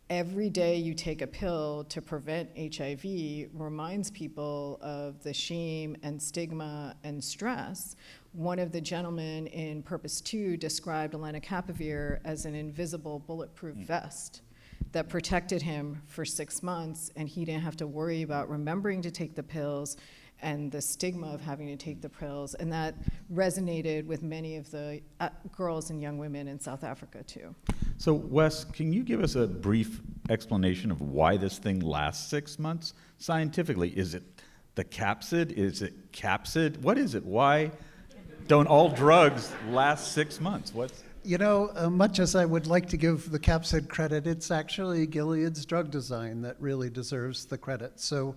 every day you take a pill to prevent HIV reminds people of the shame and stigma and stress. One of the gentlemen in Purpose 2 described lenacapavir as an invisible bulletproof vest that protected him for 6 months, and he didn't have to worry about remembering to take the pills and the stigma of having to take the pills. And that resonated with many of the girls and young women in South Africa too. So Wes, can you give us a brief explanation of why this thing lasts 6 months scientifically? Is it the capsid? Is it capsid? What is it? Why don't all drugs last 6 months? You know, much as I would like to give the capsid credit, it's actually Gilead's drug design that really deserves the credit. So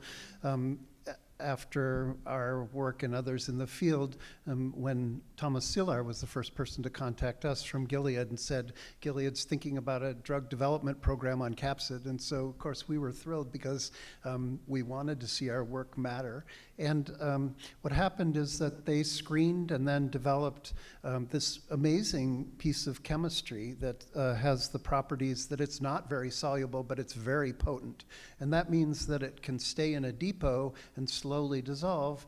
after our work and others in the field, when Thomas Szilard was the first person to contact us from Gilead and said, Gilead's thinking about a drug development program on capsid. And so, of course, we were thrilled because we wanted to see our work matter. And what happened is that they screened and then developed this amazing piece of chemistry that has the properties that it's not very soluble, but it's very potent. And that means that it can stay in a depot and slowly dissolve,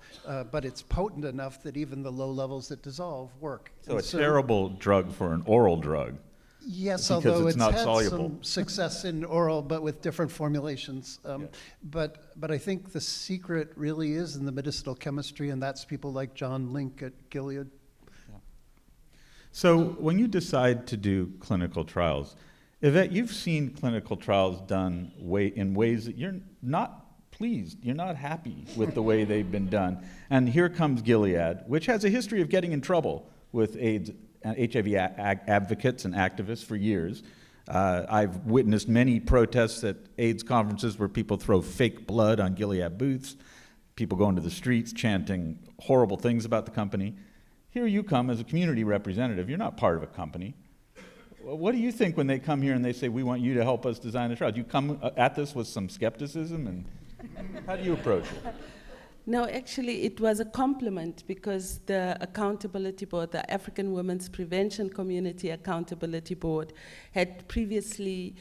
but it's potent enough that even the low levels that dissolve work. So a terrible drug for an oral drug. Yes, because although it's it's not had soluble. some success in oral, but with different formulations. But I think the secret really is in the medicinal chemistry, and that's people like John Link at Gilead. So when you decide to do clinical trials, Yvette, you've seen clinical trials done in ways that you're not pleased, you're not happy with the way they've been done. And here comes Gilead, which has a history of getting in trouble with AIDS and HIV advocates and activists for years. I've witnessed many protests at AIDS conferences where people throw fake blood on Gilead booths, people go into the streets chanting horrible things about the company. Here you come as a community representative. You're not part of a company. What do you think when they come here and they say, we want you to help us design a trial? Do you come at this with some skepticism, and how do you approach it? No, actually, it was a compliment because the accountability board, the African Women's Prevention Community Accountability Board, had previously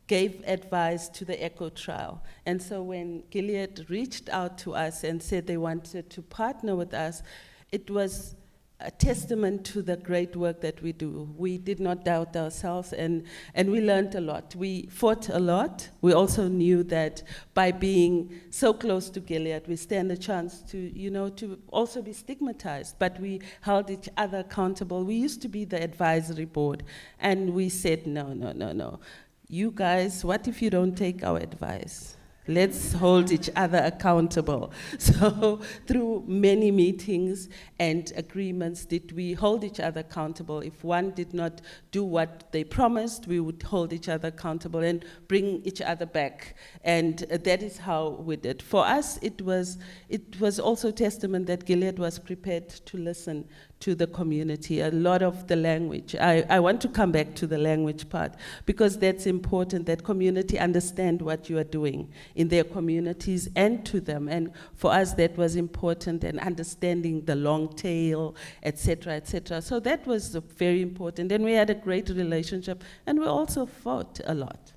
gave advice to the ECHO trial. And so when Gilead reached out to us and said they wanted to partner with us, it was a testament to the great work that we do. We did not doubt ourselves, and we learned a lot. We fought a lot. We also knew that by being so close to Gilead, we stand a chance to also be stigmatized, but we held each other accountable. We used to be the advisory board, and we said, no. You guys, what if you don't take our advice? Let's hold each other accountable. So through many meetings and agreements did we hold each other accountable. If one did not do what they promised, we would hold each other accountable and bring each other back. And that is how we did. For us, it was also testament that Gilead was prepared to listen to the community, a lot of the language. I want to come back to the language part because that's important, that community understand what you are doing in their communities and to them. And for us, that was important, and understanding the long tail, et cetera, et cetera. So that was very important. And we had a great relationship, and we also fought a lot.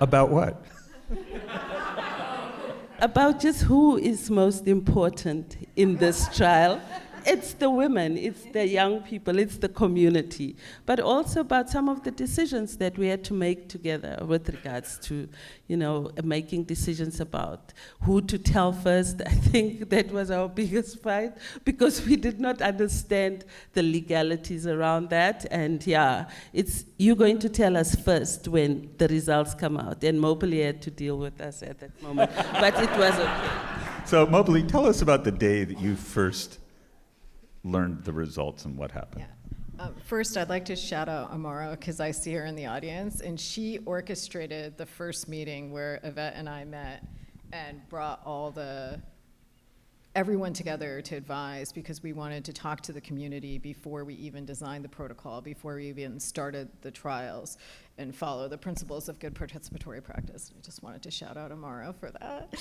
About what? About just who is most important in this trial. it's the women, it's the young people, it's the community, but also about some of the decisions that we had to make together with regards to, making decisions about who to tell first. I think that was our biggest fight because we did not understand the legalities around that. And yeah, it's you're going to tell us first when the results come out. And Mobley had to deal with us at that moment, but it was okay. So Mobley, tell us about the day that you first learned the results and what happened. Yeah. First, I'd like to shout out Amara because I see her in the audience, and she orchestrated the first meeting where Yvette and I met and brought everyone together to advise because we wanted to talk to the community before we even designed the protocol, before we even started the trials, and follow the principles of good participatory practice. I just wanted to shout out Amara for that.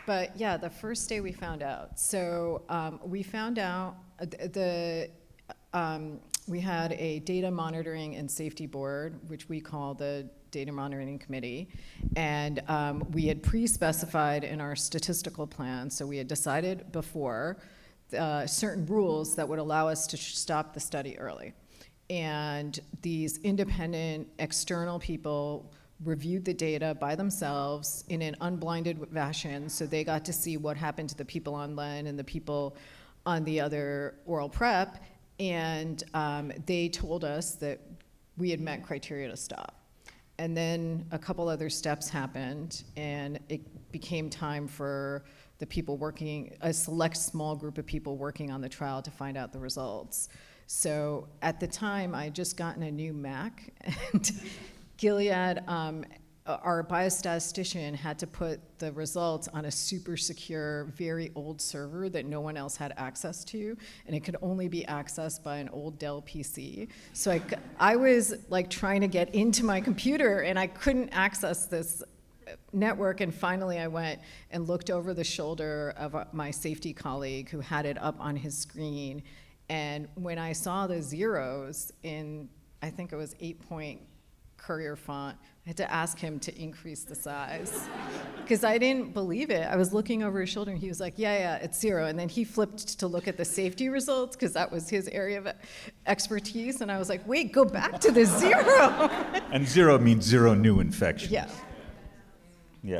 But yeah, the first day we found out. So we found out we had a data monitoring and safety board, which we call the Data Monitoring Committee, and we had pre-specified in our statistical plan, so we had decided before certain rules that would allow us to stop the study early. And these independent external people reviewed the data by themselves in an unblinded fashion, so they got to see what happened to the people on LEN and the people on the other oral prep, and they told us that we had met criteria to stop. And then a couple other steps happened, and it became time for the people working, a select small group of people working on the trial to find out the results. So at the time, I had just gotten a new Mac, and Gilead, our biostatistician, had to put the results on a super secure, very old server that no one else had access to, and it could only be accessed by an old Dell PC. So I was like trying to get into my computer, and I couldn't access this network, and finally I went and looked over the shoulder of my safety colleague who had it up on his screen, and when I saw the zeros in, I think it was 8-point Courier font, I had to ask him to increase the size because I didn't believe it. I was looking over his shoulder and he was like, yeah, it's 0. And then he flipped to look at the safety results because that was his area of expertise. And I was like, wait, go back to the 0. And 0 means 0 new infection. Yeah. Yeah.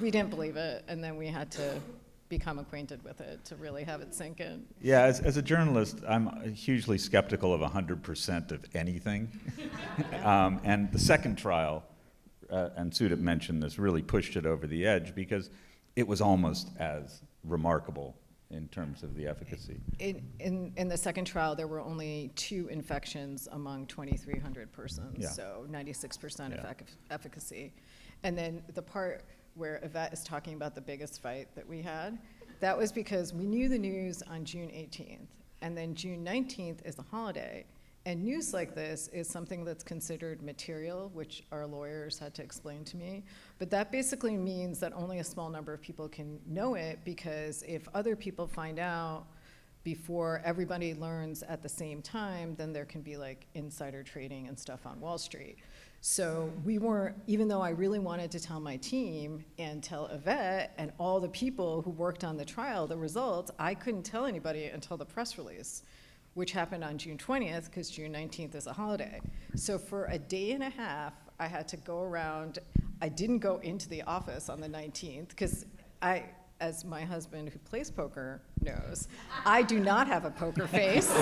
We didn't believe it, and then we had to become acquainted with it to really have it sink in. Yeah, as a journalist, I'm hugely skeptical of 100% of anything. And the second trial, and Sudip mentioned this, really pushed it over the edge because it was almost as remarkable in terms of the efficacy. In the second trial, there were only 2 infections among 2,300 persons, Yeah. so 96% efficacy. And then the part where Yvette is talking about the biggest fight that we had, that was because we knew the news on June 18th, and then June 19th is a holiday, and news like this is something that's considered material, which our lawyers had to explain to me, but that basically means that only a small number of people can know it, because if other people find out before everybody learns at the same time, then there can be like insider trading and stuff on Wall Street. So we weren't, even though I really wanted to tell my team and tell Yvette and all the people who worked on the trial the results, I couldn't tell anybody until the press release, which happened on June 20th because June 19th is a holiday. So for a day and a half, I had to go around. I didn't go into the office on the 19th because as my husband who plays poker knows, I do not have a poker face,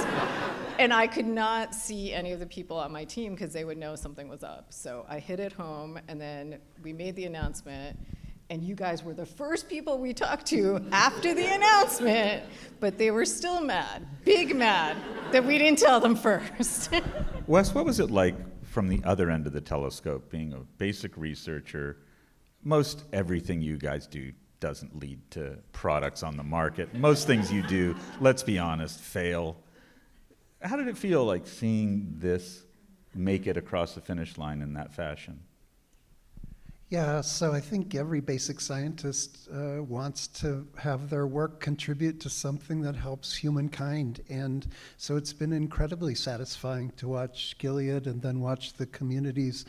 and I could not see any of the people on my team because they would know something was up. So I hid at home, and then we made the announcement, and you guys were the first people we talked to after the announcement, but they were still mad, big mad, that we didn't tell them first. Wes, what was it like from the other end of the telescope, being a basic researcher? Most everything you guys do doesn't lead to products on the market. Most things you do, let's be honest, fail. How did it feel like seeing this make it across the finish line in that fashion? Yeah, so I think every basic scientist wants to have their work contribute to something that helps humankind. And so it's been incredibly satisfying to watch Gilead and then watch the communities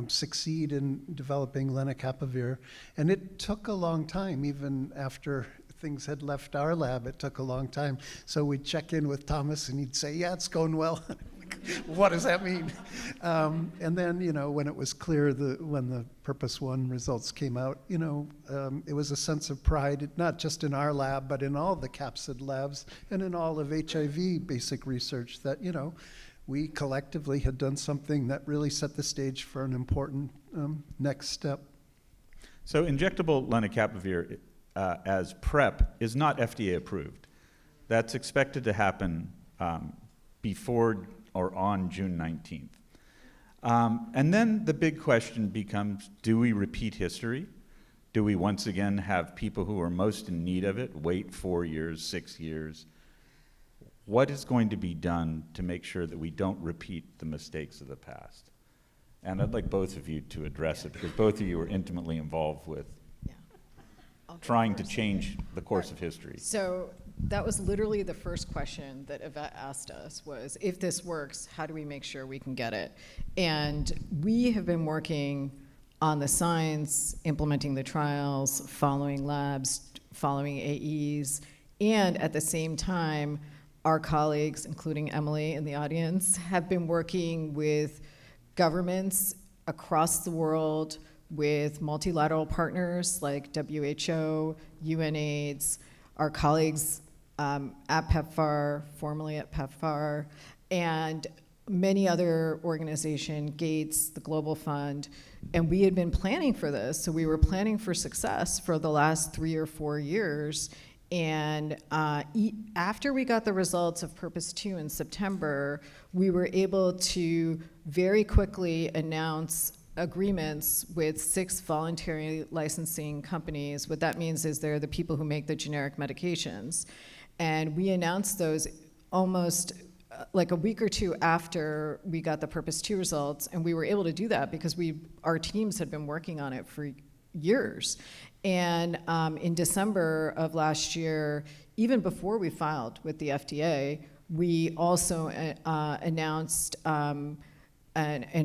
succeed in developing lenacapavir. And it took a long time, even after things had left our lab, it took a long time. So we'd check in with Thomas and he'd say, yeah, it's going well. What does that mean? And then, when it was clear when the Purpose 1 results came out, it was a sense of pride, not just in our lab, but in all the capsid labs and in all of HIV basic research that, we collectively had done something that really set the stage for an important next step. So injectable lenacapavir as PrEP is not FDA approved. That's expected to happen before or on June 19th. And then the big question becomes, do we repeat history? Do we once again have people who are most in need of it wait 4 years, 6 years? What is going to be done to make sure that we don't repeat the mistakes of the past? And I'd like both of you to address it, because both of you are intimately involved with I'll go trying to first. change the course of history. So that was literally the first question that Yvette asked us was, if this works, how do we make sure we can get it? And we have been working on the science, implementing the trials, following labs, following AEs, and at the same time, our colleagues, including Emily in the audience, have been working with governments across the world, with multilateral partners like WHO, UNAIDS, our colleagues at PEPFAR, formerly at PEPFAR, and many other organizations, Gates, the Global Fund, and we had been planning for this. So we were planning for success for the last 3 or 4 years. And after we got the results of Purpose 2 in September, we were able to very quickly announce agreements with 6 voluntary licensing companies. What that means is they're the people who make the generic medications. And we announced those almost like a week or two after we got the Purpose 2 results, and we were able to do that because our teams had been working on it for years. And in December of last year, even before we filed with the FDA, we also announced an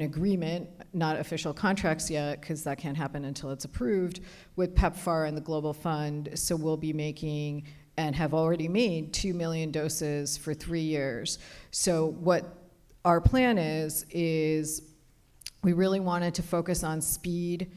agreement, not official contracts yet, because that can't happen until it's approved, with PEPFAR and the Global Fund. So we'll be making, and have already made, 2 million doses for 3 years. So what our plan is we really wanted to focus on speed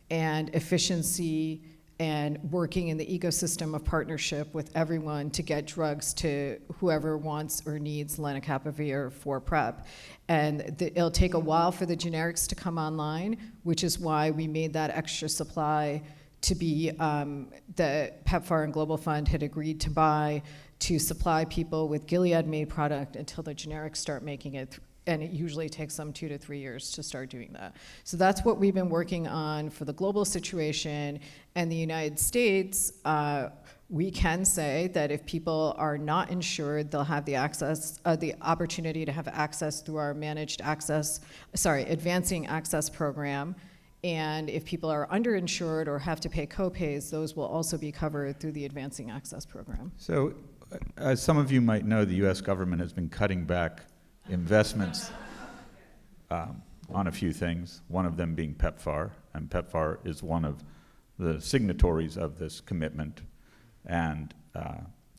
and efficiency and working in the ecosystem of partnership with everyone to get drugs to whoever wants or needs lenacapavir for PrEP. And it'll take a while for the generics to come online, which is why we made that extra supply to be, the PEPFAR and Global Fund had agreed to buy to supply people with Gilead-made product until the generics start making it. And it usually takes them 2 to 3 years to start doing that. So that's what we've been working on for the global situation. And the United States, we can say that if people are not insured, they'll have the opportunity to have access through our advancing access program. And if people are underinsured or have to pay copays, those will also be covered through the advancing access program. So, as some of you might know, the US government has been cutting back investments on a few things, one of them being PEPFAR, and PEPFAR is one of the signatories of this commitment, and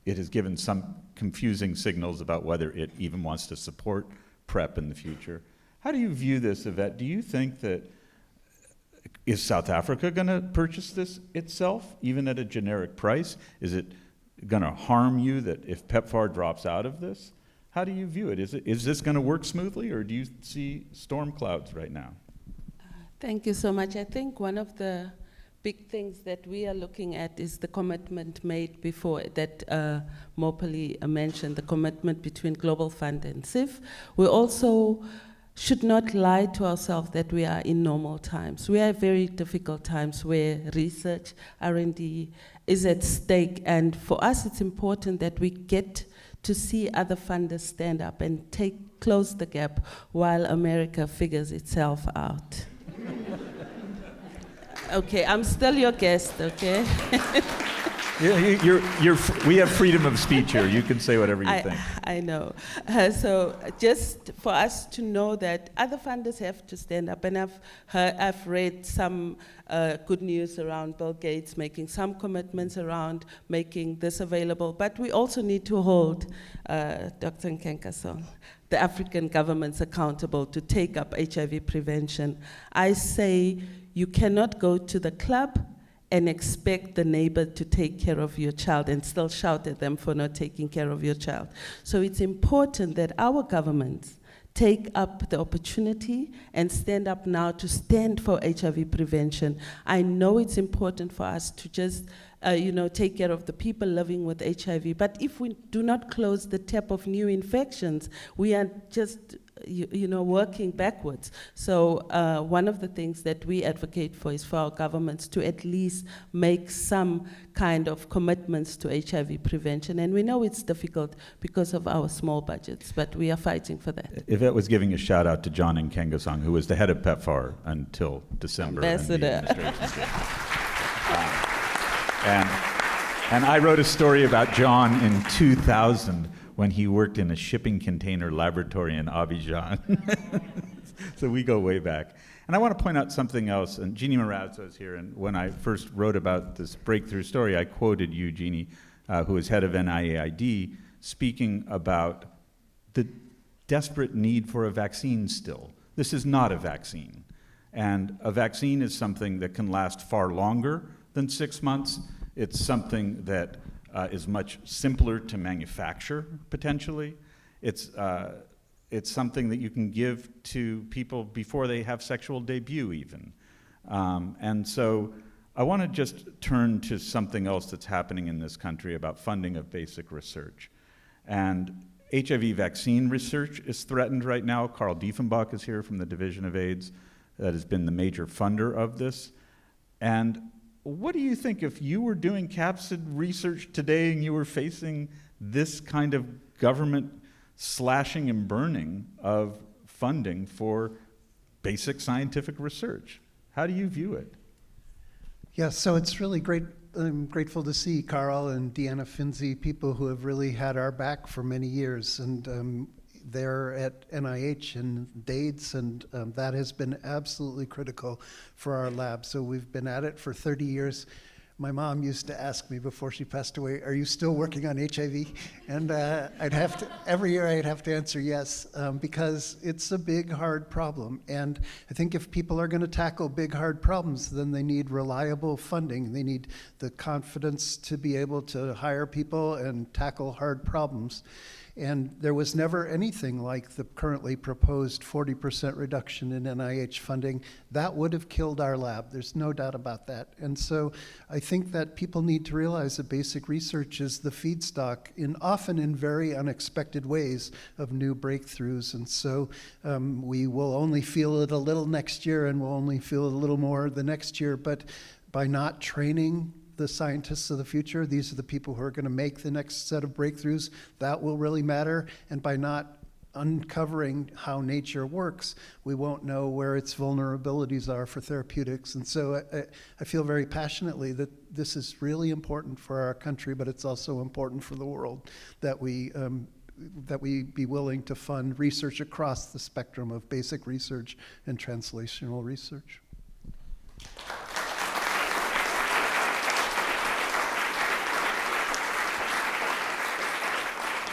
it has given some confusing signals about whether it even wants to support PrEP in the future. How do you view this, Yvette? Do you think that, is South Africa going to purchase this itself, even at a generic price? Is it going to harm you that if PEPFAR drops out of this? How do you view it? Is this going to work smoothly, or do you see storm clouds right now? Thank you so much. I think one of the big things that we are looking at is the commitment made before that Mopali mentioned, the commitment between Global Fund and CIF. We also should not lie to ourselves that we are in normal times. We are very difficult times where research, R&D is at stake, and for us it's important that we get to see other funders stand up and close the gap while America figures itself out. Okay, I'm still your guest, okay? We have freedom of speech here. You can say whatever you think. I know. So just for us to know that other funders have to stand up, and I've read some good news around Bill Gates making some commitments around making this available, but we also need to hold Dr. Nkenkasong, the African governments accountable to take up HIV prevention. I say you cannot go to the club and expect the neighbor to take care of your child and still shout at them for not taking care of your child. So it's important that our governments take up the opportunity and stand up now to stand for HIV prevention. I know it's important for us to just take care of the people living with HIV, but if we do not close the tap of new infections, we are just working backwards. So one of the things that we advocate for is for our governments to at least make some kind of commitments to HIV prevention. And we know it's difficult because of our small budgets, but we are fighting for that. Yvette was giving a shout out to John Nkengasong, who was the head of PEPFAR until December. Ambassador. And I wrote a story about John in 2000 when he worked in a shipping container laboratory in Abidjan. So we go way back. And I want to point out something else, and Jeannie Marazzo is here, and when I first wrote about this breakthrough story, I quoted you, Jeannie, who is head of NIAID, speaking about the desperate need for a vaccine still. This is not a vaccine. And a vaccine is something that can last far longer than 6 months. It's something that is much simpler to manufacture, potentially. It's something that you can give to people before they have sexual debut, even. And so I want to just turn to something else that's happening in this country about funding of basic research. And HIV vaccine research is threatened right now. Carl Diefenbach is here from the Division of AIDS that has been the major funder of this. And what do you think if you were doing capsid research today and you were facing this kind of government slashing and burning of funding for basic scientific research? How do you view it? Yeah, so it's really great. I'm grateful to see Carl and Deanna Finzi, people who have really had our back for many years. And they're at NIH and DAIDS, and that has been absolutely critical for our lab. So we've been at it for 30 years. My mom used to ask me before she passed away, "Are you still working on HIV?" And every year I'd have to answer yes, because it's a big, hard problem. And I think if people are going to tackle big, hard problems, then they need reliable funding. They need the confidence to be able to hire people and tackle hard problems. And there was never anything like the currently proposed 40% reduction in NIH funding. That would have killed our lab. There's no doubt about that. And so I think that people need to realize that basic research is the feedstock, often in very unexpected ways, of new breakthroughs. And so we will only feel it a little next year, and we'll only feel it a little more the next year. But by not training the scientists of the future, these are the people who are going to make the next set of breakthroughs, that will really matter. And by not uncovering how nature works, we won't know where its vulnerabilities are for therapeutics. And so I feel very passionately that this is really important for our country, but it's also important for the world that we be willing to fund research across the spectrum of basic research and translational research.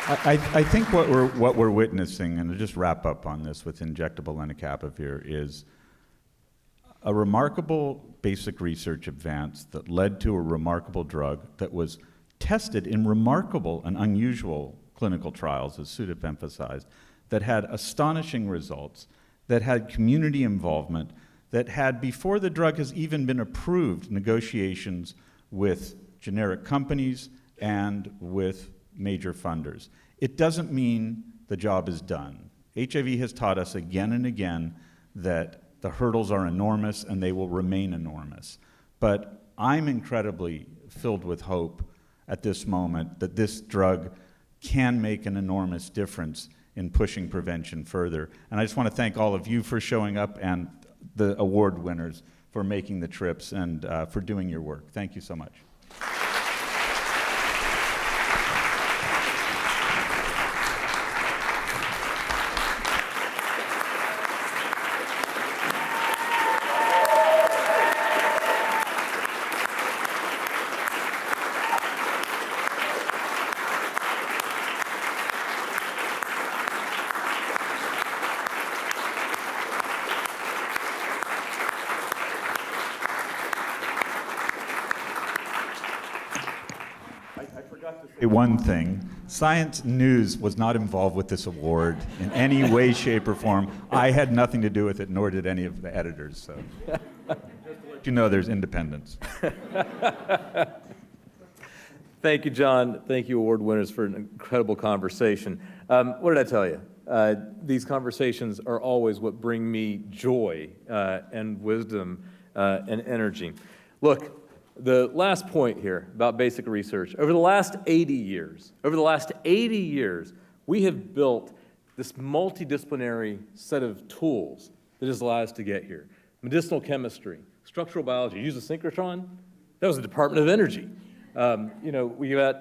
I think what we're witnessing, and to just wrap up on this with injectable lenacapavir, is a remarkable basic research advance that led to a remarkable drug that was tested in remarkable and unusual clinical trials, as Sudip emphasized, that had astonishing results, that had community involvement, that had, before the drug has even been approved, negotiations with generic companies and with major funders. It doesn't mean the job is done. HIV has taught us again and again that the hurdles are enormous and they will remain enormous. But I'm incredibly filled with hope at this moment that this drug can make an enormous difference in pushing prevention further. And I just want to thank all of you for showing up and the award winners for making the trips and for doing your work. Thank you so much. One thing, Science News was not involved with this award in any way, shape, or form. I had nothing to do with it, nor did any of the editors, so just to let you know there's independence. Thank you, John. Thank you, award winners, for an incredible conversation. What did I tell you? These conversations are always what bring me joy and wisdom and energy. Look, the last point here about basic research, over the last 80 years, we have built this multidisciplinary set of tools that has allowed us to get here. Medicinal chemistry, structural biology, use a synchrotron, that was the Department of Energy.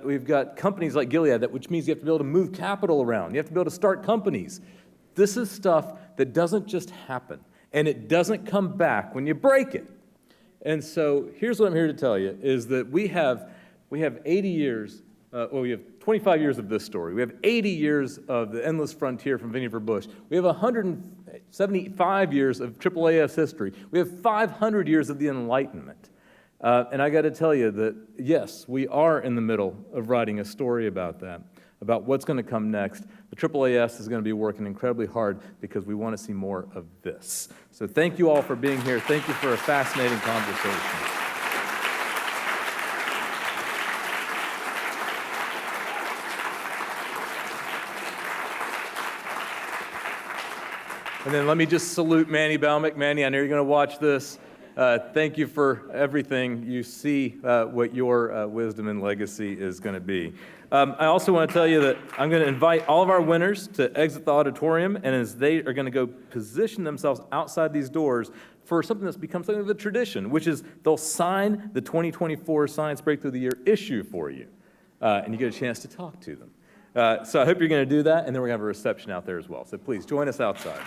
We've got companies like Gilead, which means you have to be able to move capital around. You have to be able to start companies. This is stuff that doesn't just happen, and it doesn't come back when you break it. And so here's what I'm here to tell you, is that we have 80 years, we have 25 years of this story. We have 80 years of the endless frontier from Vinnie Bush. We have 175 years of AAAS history. We have 500 years of the Enlightenment. And I got to tell you that, yes, we are in the middle of writing a story about that, about what's going to come next. The AAAS is going to be working incredibly hard because we want to see more of this. So thank you all for being here. Thank you for a fascinating conversation. And then let me just salute Manny Bhaumik. Manny, I know you're going to watch this. Thank you for everything. You see what your wisdom and legacy is going to be. I also want to tell you that I'm going to invite all of our winners to exit the auditorium, and as they are going to go position themselves outside these doors for something that's become something of a tradition, which is they'll sign the 2024 Science Breakthrough of the Year issue for you, and you get a chance to talk to them. So I hope you're going to do that, and then we're going to have a reception out there as well. So please join us outside.